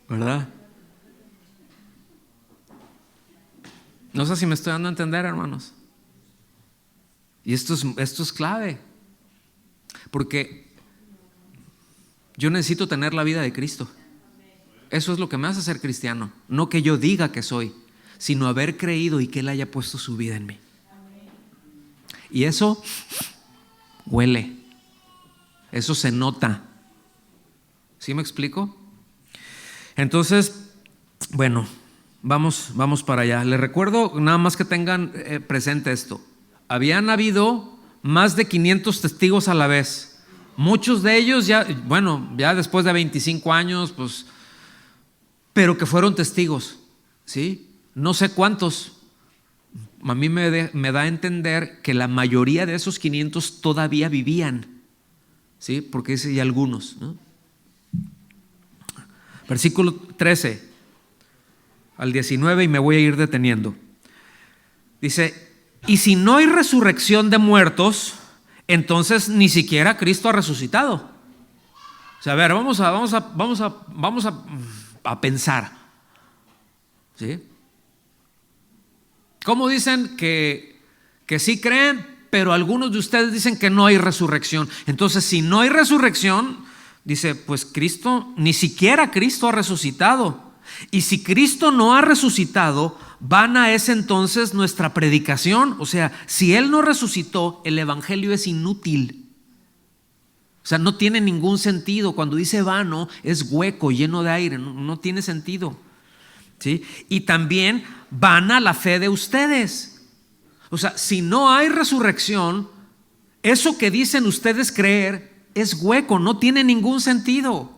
¿verdad? No sé si me estoy dando a entender, hermanos. Y esto es clave, porque yo necesito tener la vida de Cristo. Eso es lo que me hace ser cristiano. No que yo diga que soy, sino haber creído y que Él haya puesto su vida en mí. Y eso huele, eso se nota. ¿Sí me explico? Entonces, bueno, vamos para allá. Les recuerdo nada más que tengan presente esto. Habían habido más de 500 testigos a la vez. Muchos de ellos ya después de 25 años, pues, pero que fueron testigos, ¿sí? No sé cuántos. A mí me da a entender que la mayoría de esos 500 todavía vivían, ¿sí? Porque dice y algunos, ¿no? Versículo 13 al 19, y me voy a ir deteniendo. Dice: y si no hay resurrección de muertos, entonces ni siquiera Cristo ha resucitado. O sea, a ver, vamos a pensar, ¿sí? ¿Cómo dicen que sí creen, pero algunos de ustedes dicen que no hay resurrección? Entonces, si no hay resurrección, dice, pues Cristo, ni siquiera Cristo ha resucitado. Y si Cristo no ha resucitado, vana es entonces nuestra predicación. O sea, si Él no resucitó, el evangelio es inútil. O sea, no tiene ningún sentido. Cuando dice vano, es hueco, lleno de aire, no tiene sentido, ¿sí? Y también vana la fe de ustedes. O sea, si no hay resurrección, eso que dicen ustedes creer es hueco, no tiene ningún sentido.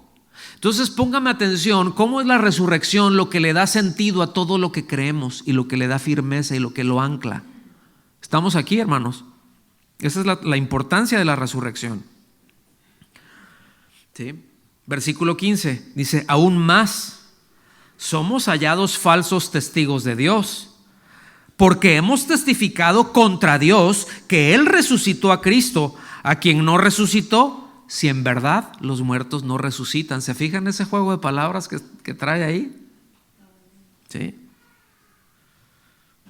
Entonces póngame atención, ¿cómo es la resurrección lo que le da sentido a todo lo que creemos y lo que le da firmeza y lo que lo ancla? ¿Estamos aquí, hermanos? Esa es la importancia de la resurrección, ¿sí? Versículo 15 dice: aún más somos hallados falsos testigos de Dios, porque hemos testificado contra Dios que Él resucitó a Cristo, a quien no resucitó, si en verdad los muertos no resucitan. ¿Se fijan ese juego de palabras que trae ahí? ¿Sí?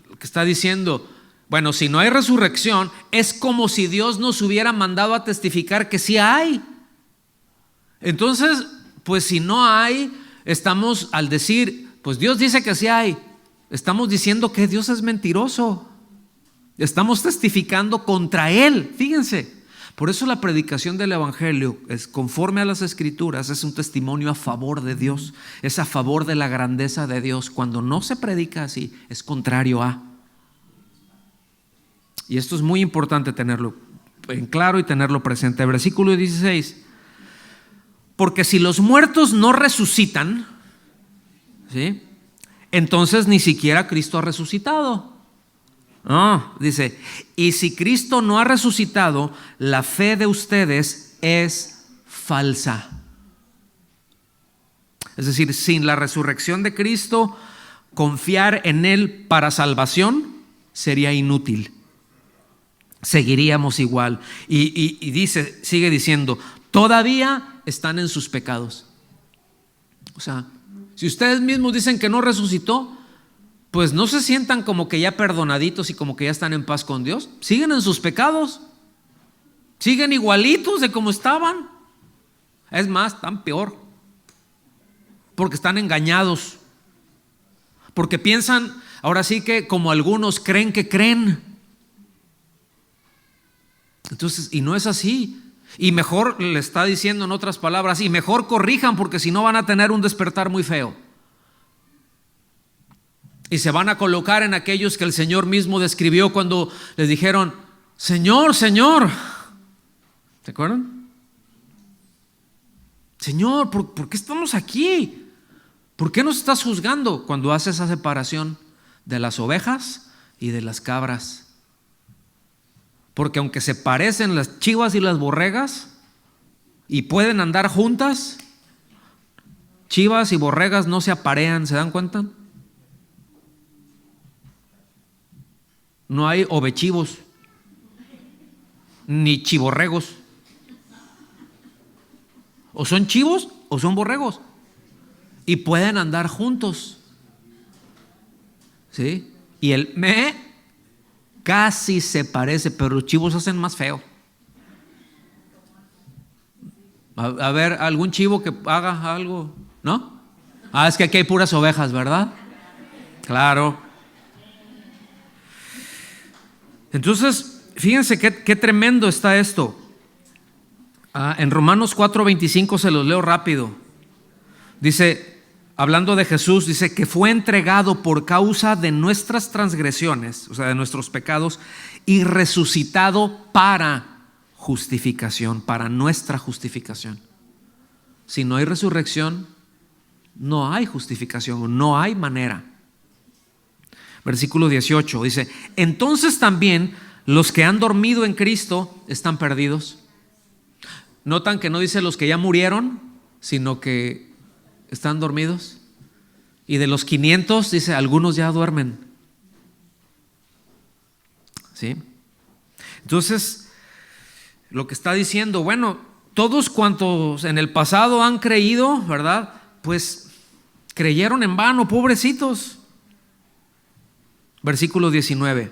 Lo que está diciendo, Bueno, si no hay resurrección, es como si Dios nos hubiera mandado a testificar que sí hay. Entonces, pues si no hay, estamos al decir, pues Dios dice que sí hay, estamos diciendo que Dios es mentiroso. Estamos testificando contra Él, fíjense. Por eso la predicación del Evangelio es conforme a las Escrituras, es un testimonio a favor de Dios, es a favor de la grandeza de Dios. Cuando no se predica así, es contrario a. Y esto es muy importante tenerlo en claro y tenerlo presente. Versículo 16. Porque si los muertos no resucitan, ¿sí?, entonces ni siquiera Cristo ha resucitado. No, dice, y si Cristo no ha resucitado, la fe de ustedes es falsa. Es decir, sin la resurrección de Cristo, confiar en Él para salvación sería inútil. Seguiríamos igual. Y dice, sigue diciendo, todavía están en sus pecados. O sea, si ustedes mismos dicen que no resucitó, pues no se sientan como que ya perdonaditos y como que ya están en paz con Dios. Siguen en sus pecados. Siguen igualitos de como estaban. Es más, están peor. Porque están engañados. Porque piensan, ahora sí que como algunos creen que creen. Entonces, y no es así. Y mejor, le está diciendo en otras palabras, y mejor corrijan porque si no van a tener un despertar muy feo. Y se van a colocar en aquellos que el Señor mismo describió cuando les dijeron, Señor, Señor. ¿Se acuerdan? Señor, ¿por qué estamos aquí? ¿Por qué nos estás juzgando cuando haces esa separación de las ovejas y de las cabras? Porque aunque se parecen las chivas y las borregas y pueden andar juntas, chivas y borregas no se aparean, ¿se dan cuenta? No hay ovechivos ni chiborregos. O son chivos o son borregos y pueden andar juntos, ¿sí? Y el casi se parece, pero los chivos hacen más feo. A ver, algún chivo que haga algo, ¿no? Es que aquí hay puras ovejas, ¿verdad? Claro. Entonces, fíjense qué tremendo está esto. En Romanos 4:25 se los leo rápido. Dice, hablando de Jesús, dice que fue entregado por causa de nuestras transgresiones, o sea, de nuestros pecados, y resucitado para justificación, para nuestra justificación. Si no hay resurrección, no hay justificación, no hay manera. Versículo 18 dice, entonces también los que han dormido en Cristo están perdidos. Notan que no dice los que ya murieron, sino que están dormidos. Y de los 500 dice, algunos ya duermen. ¿Sí? Entonces, lo que está diciendo, bueno, todos cuantos en el pasado han creído, ¿verdad? Pues creyeron en vano, pobrecitos. Versículo 19.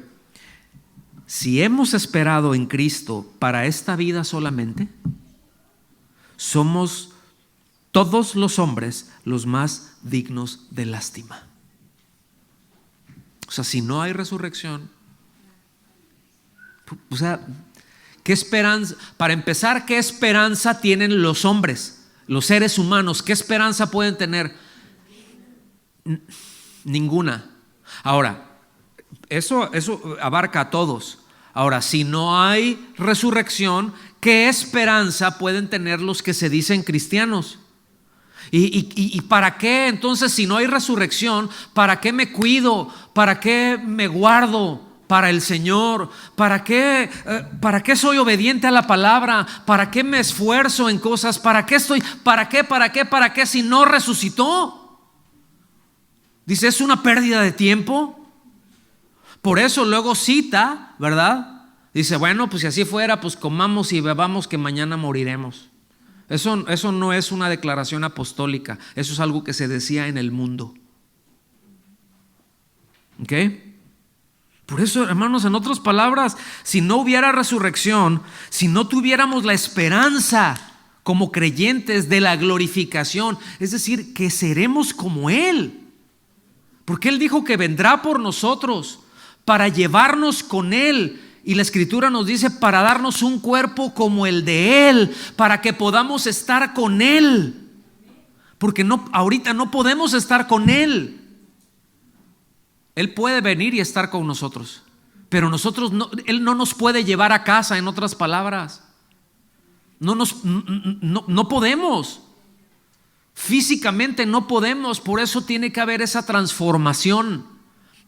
Si hemos esperado en Cristo para esta vida solamente, somos todos los hombres los más dignos de lástima. O sea, si no hay resurrección, o sea, ¿qué esperanza? Para empezar, ¿qué esperanza tienen los hombres, los seres humanos? ¿Qué esperanza pueden tener? Ninguna. Ahora, eso abarca a todos. Ahora, si no hay resurrección, ¿qué esperanza pueden tener los que se dicen cristianos? ¿Y para qué? Entonces, si no hay resurrección, ¿para qué me cuido? ¿Para qué me guardo para el Señor? ¿Para qué soy obediente a la palabra? ¿Para qué me esfuerzo en cosas? ¿Para qué estoy? ¿Para qué si no resucitó? Dice, es una pérdida de tiempo. Por eso luego cita, ¿verdad? Dice, bueno, pues si así fuera, pues comamos y bebamos que mañana moriremos. Eso no es una declaración apostólica, eso es algo que se decía en el mundo. ¿Ok? Por eso, hermanos, en otras palabras, si no hubiera resurrección, si no tuviéramos la esperanza como creyentes de la glorificación, es decir, que seremos como Él, porque Él dijo que vendrá por nosotros para llevarnos con Él. Y la Escritura nos dice para darnos un cuerpo como el de Él, para que podamos estar con Él. Porque ahorita no podemos estar con Él. Él puede venir y estar con nosotros, pero nosotros no, Él no nos puede llevar a casa, en otras palabras. No podemos. Físicamente no podemos, por eso tiene que haber esa transformación.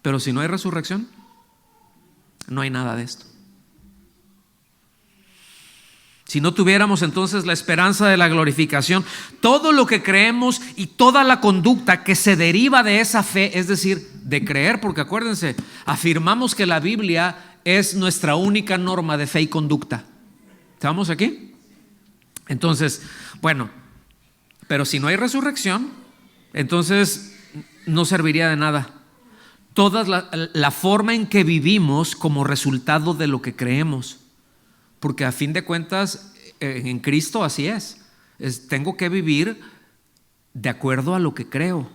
Pero si no hay resurrección, no hay nada de esto. Si no tuviéramos entonces la esperanza de la glorificación, todo lo que creemos y toda la conducta que se deriva de esa fe, es decir, de creer, porque acuérdense, afirmamos que la Biblia es nuestra única norma de fe y conducta. ¿Estamos aquí? Entonces, bueno, pero si no hay resurrección, entonces no serviría de nada. Toda la forma en que vivimos como resultado de lo que creemos. Porque a fin de cuentas, en Cristo así es. Tengo que vivir de acuerdo a lo que creo.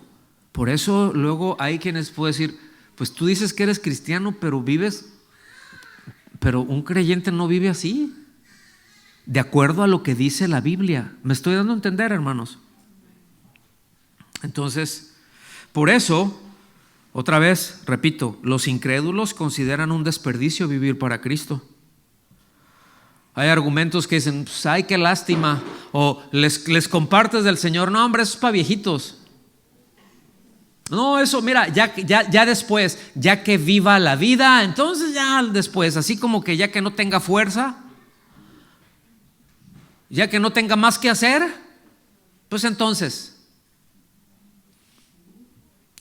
Por eso luego hay quienes pueden decir, pues tú dices que eres cristiano, pero un creyente no vive así, de acuerdo a lo que dice la Biblia. ¿Me estoy dando a entender, hermanos? Entonces, por eso, otra vez, repito, los incrédulos consideran un desperdicio vivir para Cristo. Hay argumentos que dicen, pues, ay, qué lástima, o les compartes del Señor. No, hombre, eso es para viejitos. No, eso, mira, ya después, ya que viva la vida, entonces ya después, así como que ya que no tenga fuerza, ya que no tenga más que hacer, pues entonces,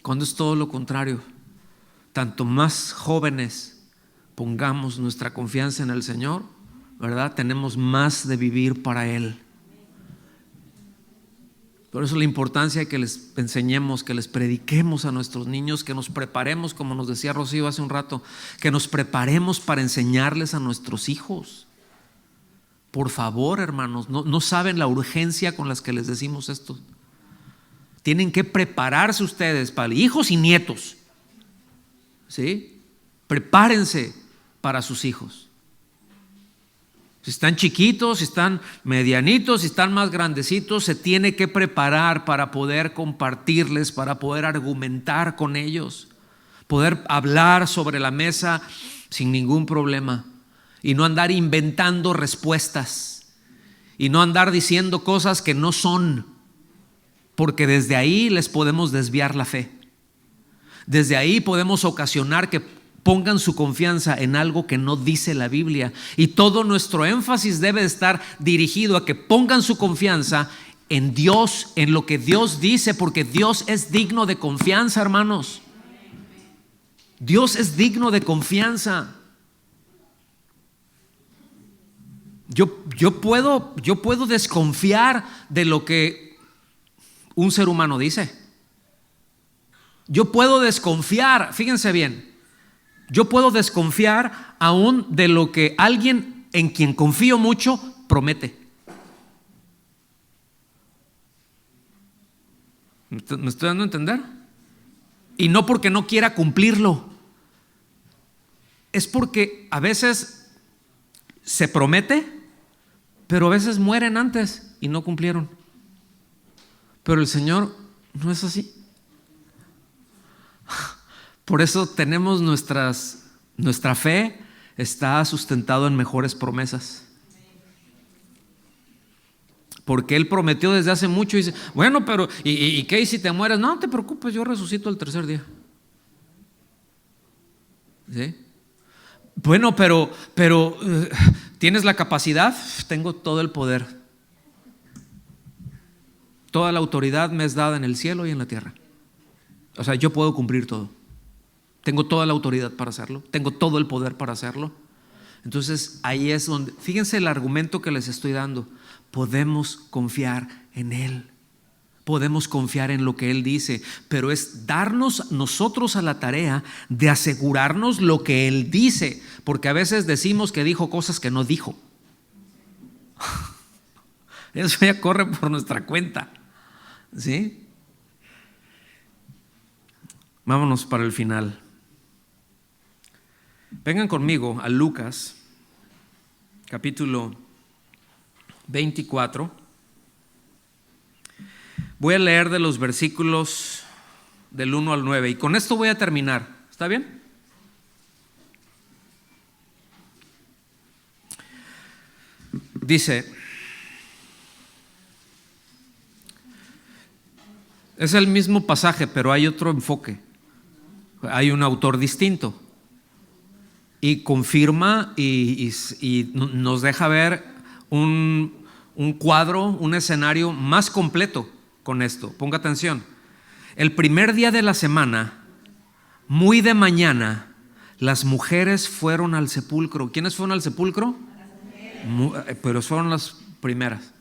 cuando es todo lo contrario, tanto más jóvenes pongamos nuestra confianza en el Señor, ¿verdad? Tenemos más de vivir para Él. Por eso la importancia de que les enseñemos, que les prediquemos a nuestros niños, que nos preparemos, como nos decía Rocío hace un rato, que nos preparemos para enseñarles a nuestros hijos. Por favor, hermanos, no saben la urgencia con las que les decimos esto. Tienen que prepararse ustedes para hijos y nietos, ¿sí? Prepárense para sus hijos. Si están chiquitos, si están medianitos, si están más grandecitos, se tiene que preparar para poder compartirles, para poder argumentar con ellos, poder hablar sobre la mesa sin ningún problema y no andar inventando respuestas y no andar diciendo cosas que no son, porque desde ahí les podemos desviar la fe. Desde ahí podemos ocasionar que pongan su confianza en algo que no dice la Biblia, y todo nuestro énfasis debe estar dirigido a que pongan su confianza en Dios, en lo que Dios dice, porque Dios es digno de confianza, hermanos. Dios es digno de confianza. Yo puedo desconfiar de lo que un ser humano dice. Yo puedo desconfiar, fíjense bien, yo puedo desconfiar aún de lo que alguien en quien confío mucho promete. ¿Me estoy dando a entender? Y no porque no quiera cumplirlo, es porque a veces se promete, pero a veces mueren antes y no cumplieron. Pero el Señor no es así. Por eso tenemos nuestra fe está sustentado en mejores promesas. Porque Él prometió desde hace mucho y dice, bueno, pero ¿y qué? ¿Y si te mueres? No te preocupes, yo resucito al tercer día. ¿Sí? Bueno, pero ¿tienes la capacidad? Tengo todo el poder. Toda la autoridad me es dada en el cielo y en la tierra. O sea, yo puedo cumplir todo. Tengo toda la autoridad para hacerlo. Tengo todo el poder para hacerlo. Entonces ahí es donde, fíjense el argumento que les estoy dando. Podemos confiar en Él. podemos confiar en lo que Él dice, pero es darnos nosotros a la tarea de asegurarnos lo que Él dice, porque a veces decimos que dijo cosas que no dijo. Eso ya corre por nuestra cuenta, ¿sí? Vámonos para el final. Vengan conmigo a Lucas, capítulo 24. Voy a leer de los versículos del 1 al 9 y con esto voy a terminar. ¿Está bien? Dice, es el mismo pasaje, pero hay otro enfoque. Hay un autor distinto. Y confirma y nos deja ver un cuadro, un escenario más completo con esto. Ponga atención. El primer día de la semana, muy de mañana, las mujeres fueron al sepulcro. ¿Quiénes fueron al sepulcro? Pero fueron las primeras.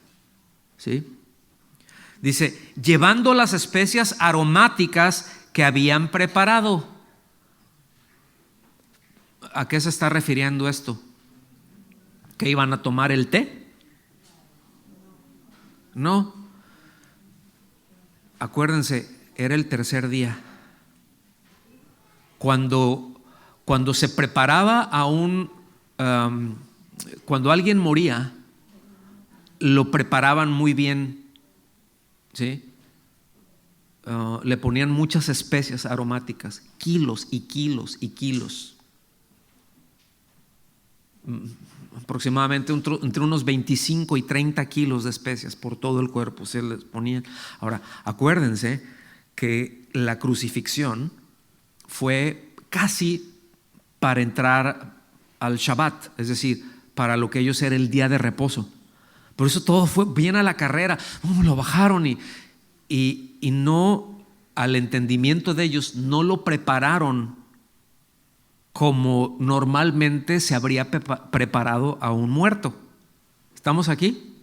¿Sí? Dice, llevando las especias aromáticas que habían preparado. ¿A qué se está refiriendo esto? ¿Que iban a tomar el té? No. Acuérdense, era el tercer día. Cuando se preparaba cuando alguien moría, lo preparaban muy bien, ¿sí? Le ponían muchas especias aromáticas, kilos y kilos y kilos. Aproximadamente entre unos 25 y 30 kilos de especias por todo el cuerpo se les ponían. Ahora, acuérdense que la crucifixión fue casi para entrar al Shabbat, es decir, para lo que ellos era el día de reposo. Por eso todo fue bien a la carrera. Lo bajaron y no, al entendimiento de ellos, no lo prepararon como normalmente se habría preparado a un muerto. ¿Estamos aquí?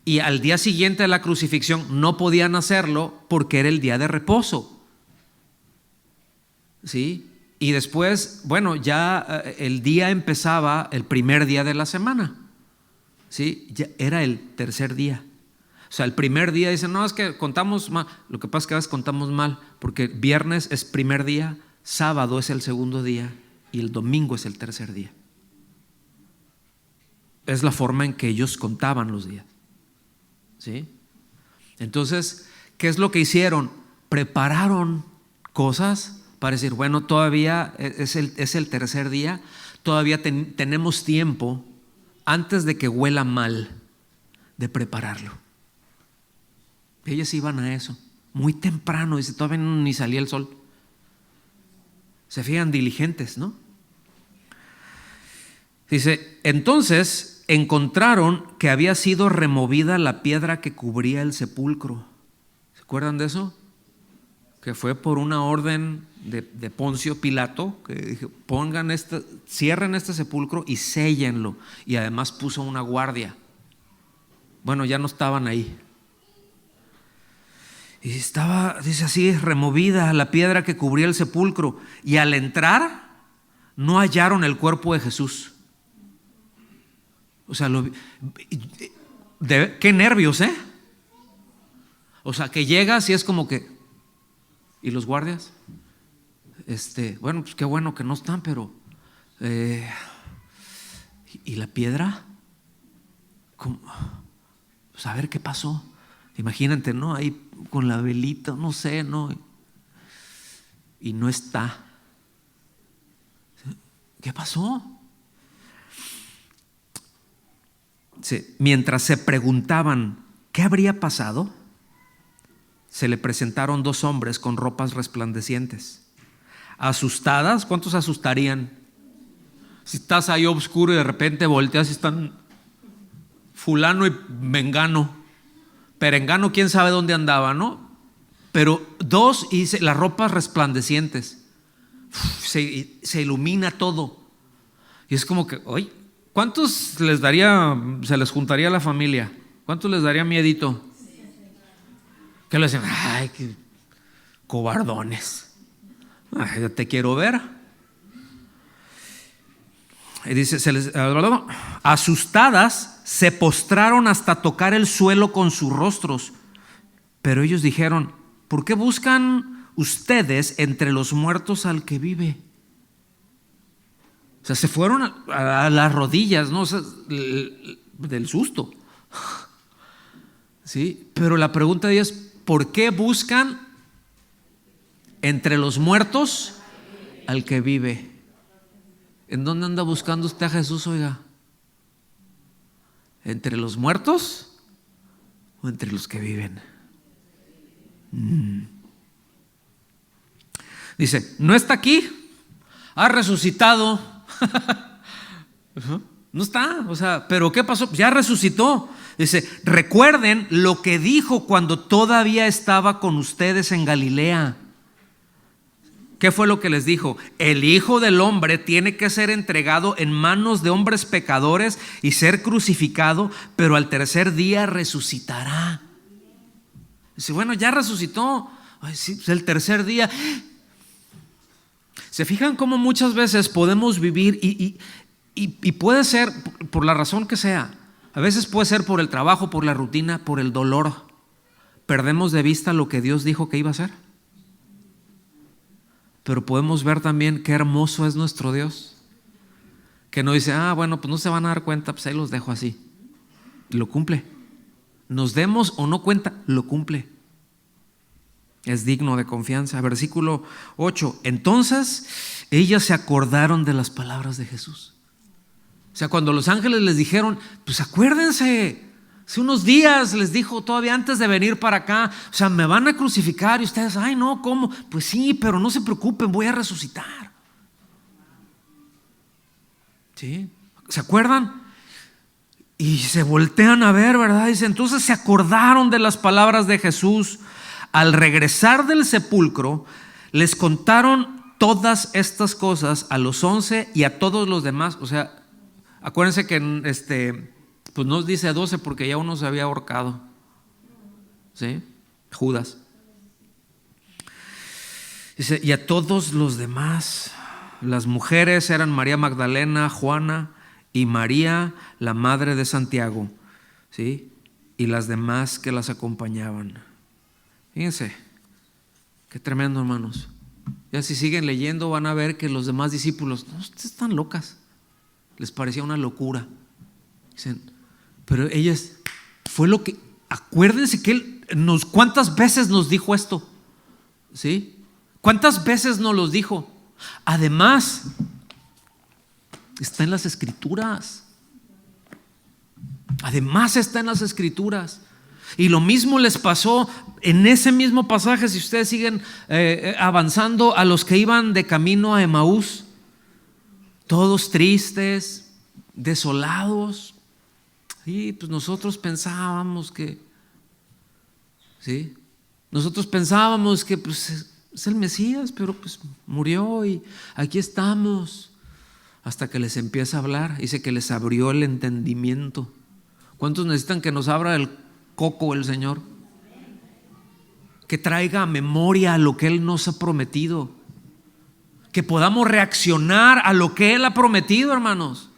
Y al día siguiente de la crucifixión no podían hacerlo porque era el día de reposo. ¿Sí? Y después, bueno, ya el día empezaba el primer día de la semana. ¿Sí? Ya era el tercer día. O sea, el primer día dicen, no, es que contamos mal. Lo que pasa es que a veces contamos mal, porque viernes es primer día, sábado es el segundo día y el domingo es el tercer día. Es la forma en que ellos contaban los días. ¿Sí? Entonces, ¿qué es lo que hicieron? Prepararon cosas para decir, bueno, todavía es el tercer día, todavía tenemos tiempo antes de que huela mal de prepararlo. Ellos iban a eso muy temprano, dice, todavía ni salía el sol. Se fijan, diligentes, ¿no? Dice, entonces encontraron que había sido removida la piedra que cubría el sepulcro. ¿Se acuerdan de eso? Que fue por una orden de Poncio Pilato, que dijo, cierren este sepulcro y séllenlo. Y además puso una guardia. Bueno, ya no estaban ahí. Y estaba, dice así, removida la piedra que cubría el sepulcro. Y al entrar, no hallaron el cuerpo de Jesús. O sea, qué nervios, ¿eh? O sea, que llegas y es como que, ¿y los guardias? Bueno, pues qué bueno que no están, pero ¿y la piedra? ¿Cómo? Pues a ver qué pasó. Imagínate, ¿no? Ahí con la velita, no sé, ¿no? Y no está. ¿Qué pasó? Sí, mientras se preguntaban qué habría pasado, se le presentaron dos hombres con ropas resplandecientes. Asustadas, ¿cuántos asustarían? Si estás ahí oscuro y de repente volteas y están fulano y mengano. Perengano, quién sabe dónde andaba, ¿no? Pero dos, y las ropas resplandecientes. Se ilumina todo. Y es como que, oye, ¿cuántos se les juntaría a la familia? ¿Cuántos les daría miedito? Que le decían, ay, qué cobardones. Ay, ya te quiero ver. Y dice, asustadas, se postraron hasta tocar el suelo con sus rostros. Pero ellos dijeron, ¿por qué buscan ustedes entre los muertos al que vive? O sea, se fueron a las rodillas, ¿no? O sea, del susto. ¿Sí? Pero la pregunta de ellos es, ¿por qué buscan entre los muertos al que vive? ¿En dónde anda buscando usted a Jesús, oiga? ¿Entre los muertos o entre los que viven? Dice, no está aquí, ha resucitado. No está, o sea, pero ¿qué pasó? Ya resucitó. Dice, recuerden lo que dijo cuando todavía estaba con ustedes en Galilea. ¿Qué fue lo que les dijo? El Hijo del Hombre tiene que ser entregado en manos de hombres pecadores y ser crucificado, pero al tercer día resucitará. Dice, bueno, ya resucitó. Ay, sí, pues el tercer día. ¿Se fijan cómo muchas veces podemos vivir y puede ser por la razón que sea? A veces puede ser por el trabajo, por la rutina, por el dolor. Perdemos de vista lo que Dios dijo que iba a hacer. Pero podemos ver también qué hermoso es nuestro Dios, que no dice, bueno, pues no se van a dar cuenta, pues ahí los dejo así. Lo cumple. Nos demos o no cuenta, lo cumple. Es digno de confianza. Versículo 8. Entonces ellas se acordaron de las palabras de Jesús. O sea, cuando los ángeles les dijeron, pues acuérdense, hace unos días les dijo todavía antes de venir para acá, o sea, me van a crucificar y ustedes, ay no, ¿cómo? Pues sí, pero no se preocupen, voy a resucitar. ¿Sí? ¿Se acuerdan? Y se voltean a ver, ¿verdad? Dice, entonces se acordaron de las palabras de Jesús. Al regresar del sepulcro, les contaron todas estas cosas a los 11 y a todos los demás. O sea, acuérdense que pues nos dice 12 porque ya uno se había ahorcado. ¿Sí? Judas. Dice, y a todos los demás. Las mujeres eran María Magdalena, Juana y María, la madre de Santiago. ¿Sí? Y las demás que las acompañaban. Fíjense, qué tremendo, hermanos. Ya si siguen leyendo van a ver que los demás discípulos, no, ustedes están locas. Les parecía una locura. Dicen, pero ellas, fue lo que, acuérdense que Él ¿cuántas veces nos dijo esto? ¿Sí? ¿Cuántas veces nos los dijo? Además, está en las Escrituras. Además está en las Escrituras. Y lo mismo les pasó en ese mismo pasaje, si ustedes siguen avanzando, a los que iban de camino a Emaús, todos tristes, desolados. Y pues nosotros pensábamos que, ¿sí? Nosotros pensábamos que pues es el Mesías, pero pues murió y aquí estamos. Hasta que les empieza a hablar, dice que les abrió el entendimiento. ¿Cuántos necesitan que nos abra el coco el Señor? Que traiga a memoria lo que Él nos ha prometido, que podamos reaccionar a lo que Él ha prometido, hermanos,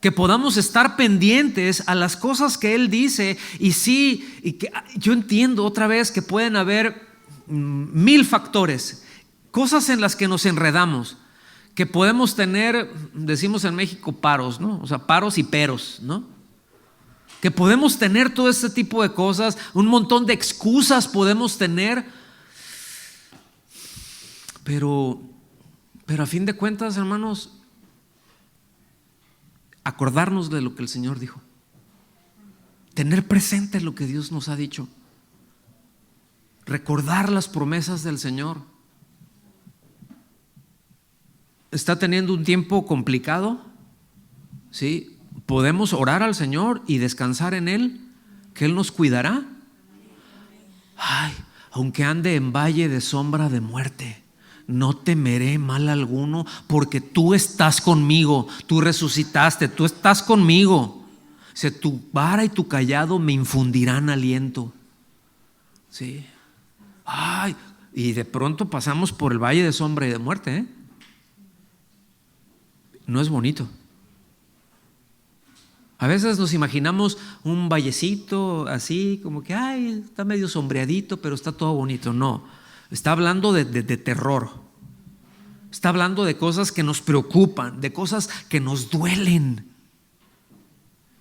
que podamos estar pendientes a las cosas que Él dice. Y sí, y que yo entiendo otra vez que pueden haber 1000 factores, cosas en las que nos enredamos, que podemos tener, decimos en México, paros, ¿no? O sea, paros y peros, ¿no? Que podemos tener todo este tipo de cosas, un montón de excusas podemos tener, pero a fin de cuentas, hermanos, acordarnos de lo que el Señor dijo, tener presente lo que Dios nos ha dicho, recordar las promesas del Señor. ¿Está teniendo un tiempo complicado? ¿Sí? Podemos orar al Señor y descansar en Él, que Él nos cuidará. Ay, aunque ande en valle de sombra de muerte, no temeré mal alguno, porque tú estás conmigo. Tú resucitaste, tú estás conmigo. Dice, tu vara y tu cayado me infundirán aliento. Sí. Ay, y de pronto pasamos por el valle de sombra y de muerte, ¿eh? No es bonito. A veces nos imaginamos un vallecito así, como que ay, está medio sombreadito, pero está todo bonito. No, está hablando de terror. Está hablando de cosas que nos preocupan, de cosas que nos duelen.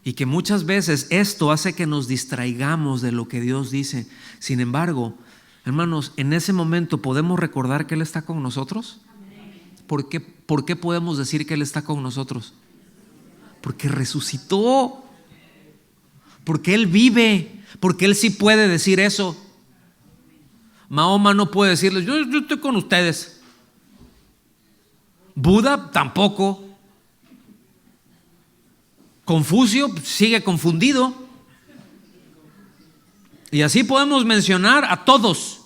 Y que muchas veces esto hace que nos distraigamos de lo que Dios dice. Sin embargo, hermanos, en ese momento podemos recordar que Él está con nosotros. ¿Por qué podemos decir que Él está con nosotros? Porque resucitó, porque Él vive, porque Él sí puede decir eso. Mahoma no puede decirles, yo estoy con ustedes. Buda tampoco. Confucio sigue confundido. Y así podemos mencionar a todos.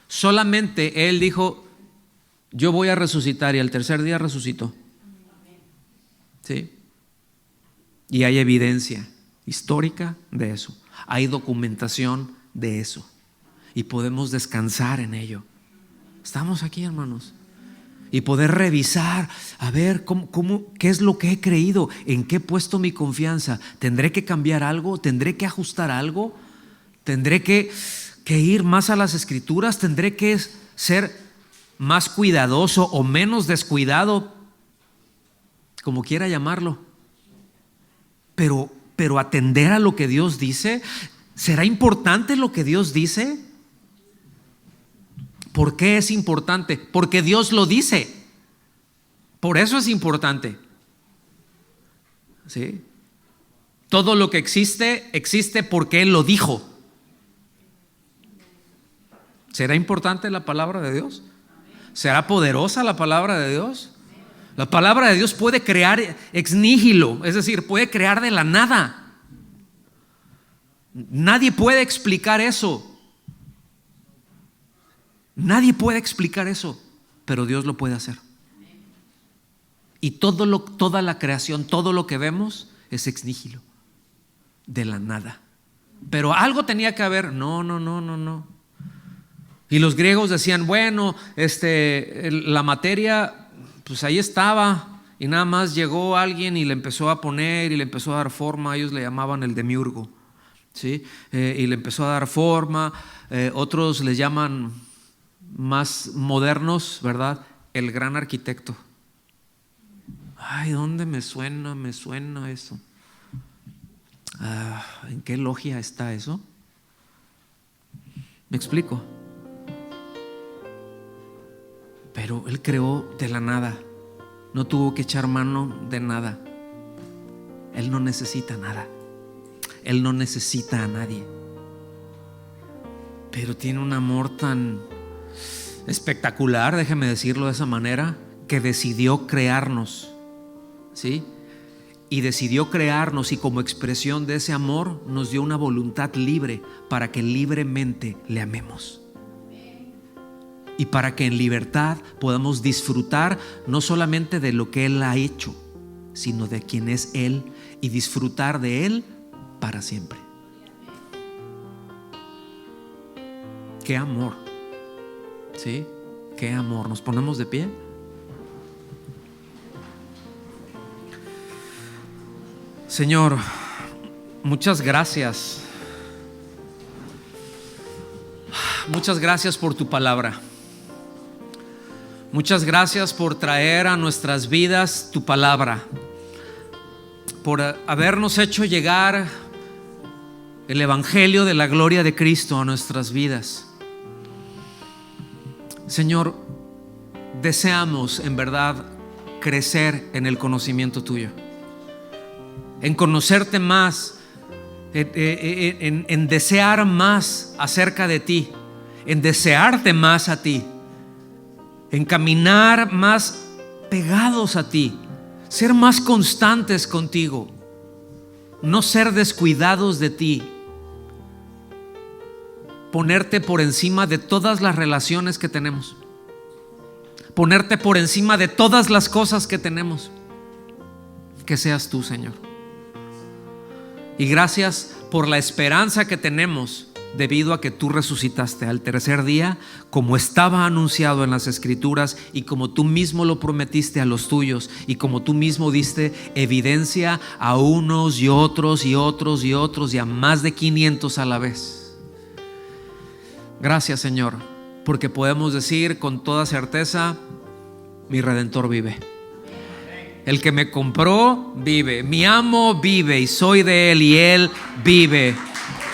Solamente Él dijo, yo voy a resucitar, y al tercer día resucitó. ¿Sí? Y hay evidencia histórica de eso. Hay documentación de eso. Y podemos descansar en ello. Estamos aquí, hermanos. Y poder revisar, a ver qué es lo que he creído, en qué he puesto mi confianza. ¿Tendré que cambiar algo? ¿Tendré que ajustar algo? ¿Tendré que ir más a las Escrituras? ¿Tendré que ser más cuidadoso o menos descuidado? Como quiera llamarlo. Pero atender a lo que Dios dice. ¿Será importante lo que Dios dice? ¿Por qué es importante? Porque Dios lo dice. Por eso es importante. ¿Sí? Todo lo que existe porque Él lo dijo. ¿Será importante la palabra de Dios? ¿Será poderosa la palabra de Dios? La palabra de Dios puede crear ex nihilo, es decir, puede crear de la nada. Nadie puede explicar eso. Nadie puede explicar eso, pero Dios lo puede hacer. Y toda la creación, todo lo que vemos es ex nihilo, de la nada. Pero algo tenía que haber. No. Y los griegos decían, bueno, la materia, pues ahí estaba, y nada más llegó alguien y le empezó a poner y le empezó a dar forma. Ellos le llamaban el demiurgo, ¿sí? Y le empezó a dar forma. Otros le llaman, más modernos, ¿verdad?, el gran arquitecto. Ay, ¿dónde me suena eso? ¿En qué logia está eso? ¿Me explico? Pero Él creó de la nada. No tuvo que echar mano de nada. Él no necesita nada. Él no necesita a nadie. Pero tiene un amor tan espectacular, déjeme decirlo de esa manera, que decidió crearnos, ¿sí? Y decidió crearnos, y como expresión de ese amor nos dio una voluntad libre para que libremente le amemos. Y para que en libertad podamos disfrutar no solamente de lo que Él ha hecho, sino de quién es Él, y disfrutar de Él para siempre. ¡Qué amor! ¿Sí? ¡Qué amor! ¿Nos ponemos de pie? Señor, muchas gracias. Muchas gracias por tu palabra. Muchas gracias por traer a nuestras vidas tu palabra, por habernos hecho llegar el evangelio de la gloria de Cristo a nuestras vidas. Señor, deseamos en verdad crecer en el conocimiento tuyo, en conocerte más, en desear más acerca de ti, en desearte más a ti, en caminar más pegados a ti, ser más constantes contigo, no ser descuidados de ti, ponerte por encima de todas las relaciones que tenemos, ponerte por encima de todas las cosas que tenemos. Que seas tú, Señor. Y gracias por la esperanza que tenemos debido a que tú resucitaste al tercer día, como estaba anunciado en las Escrituras y como tú mismo lo prometiste a los tuyos y como tú mismo diste evidencia a unos y otros y otros y otros y a más de 500 a la vez. Gracias, Señor, porque podemos decir con toda certeza: mi Redentor vive. El que me compró vive, mi amo vive y soy de Él y Él vive.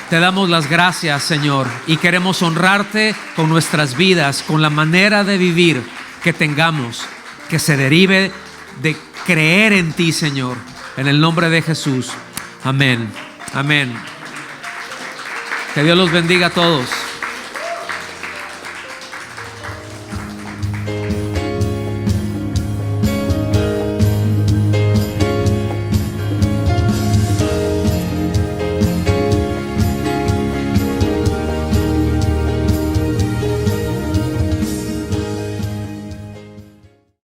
Te damos las gracias, Señor, y queremos honrarte con nuestras vidas, con la manera de vivir que tengamos, que se derive de creer en ti, Señor, en el nombre de Jesús. Amén. Amén. Que Dios los bendiga a todos.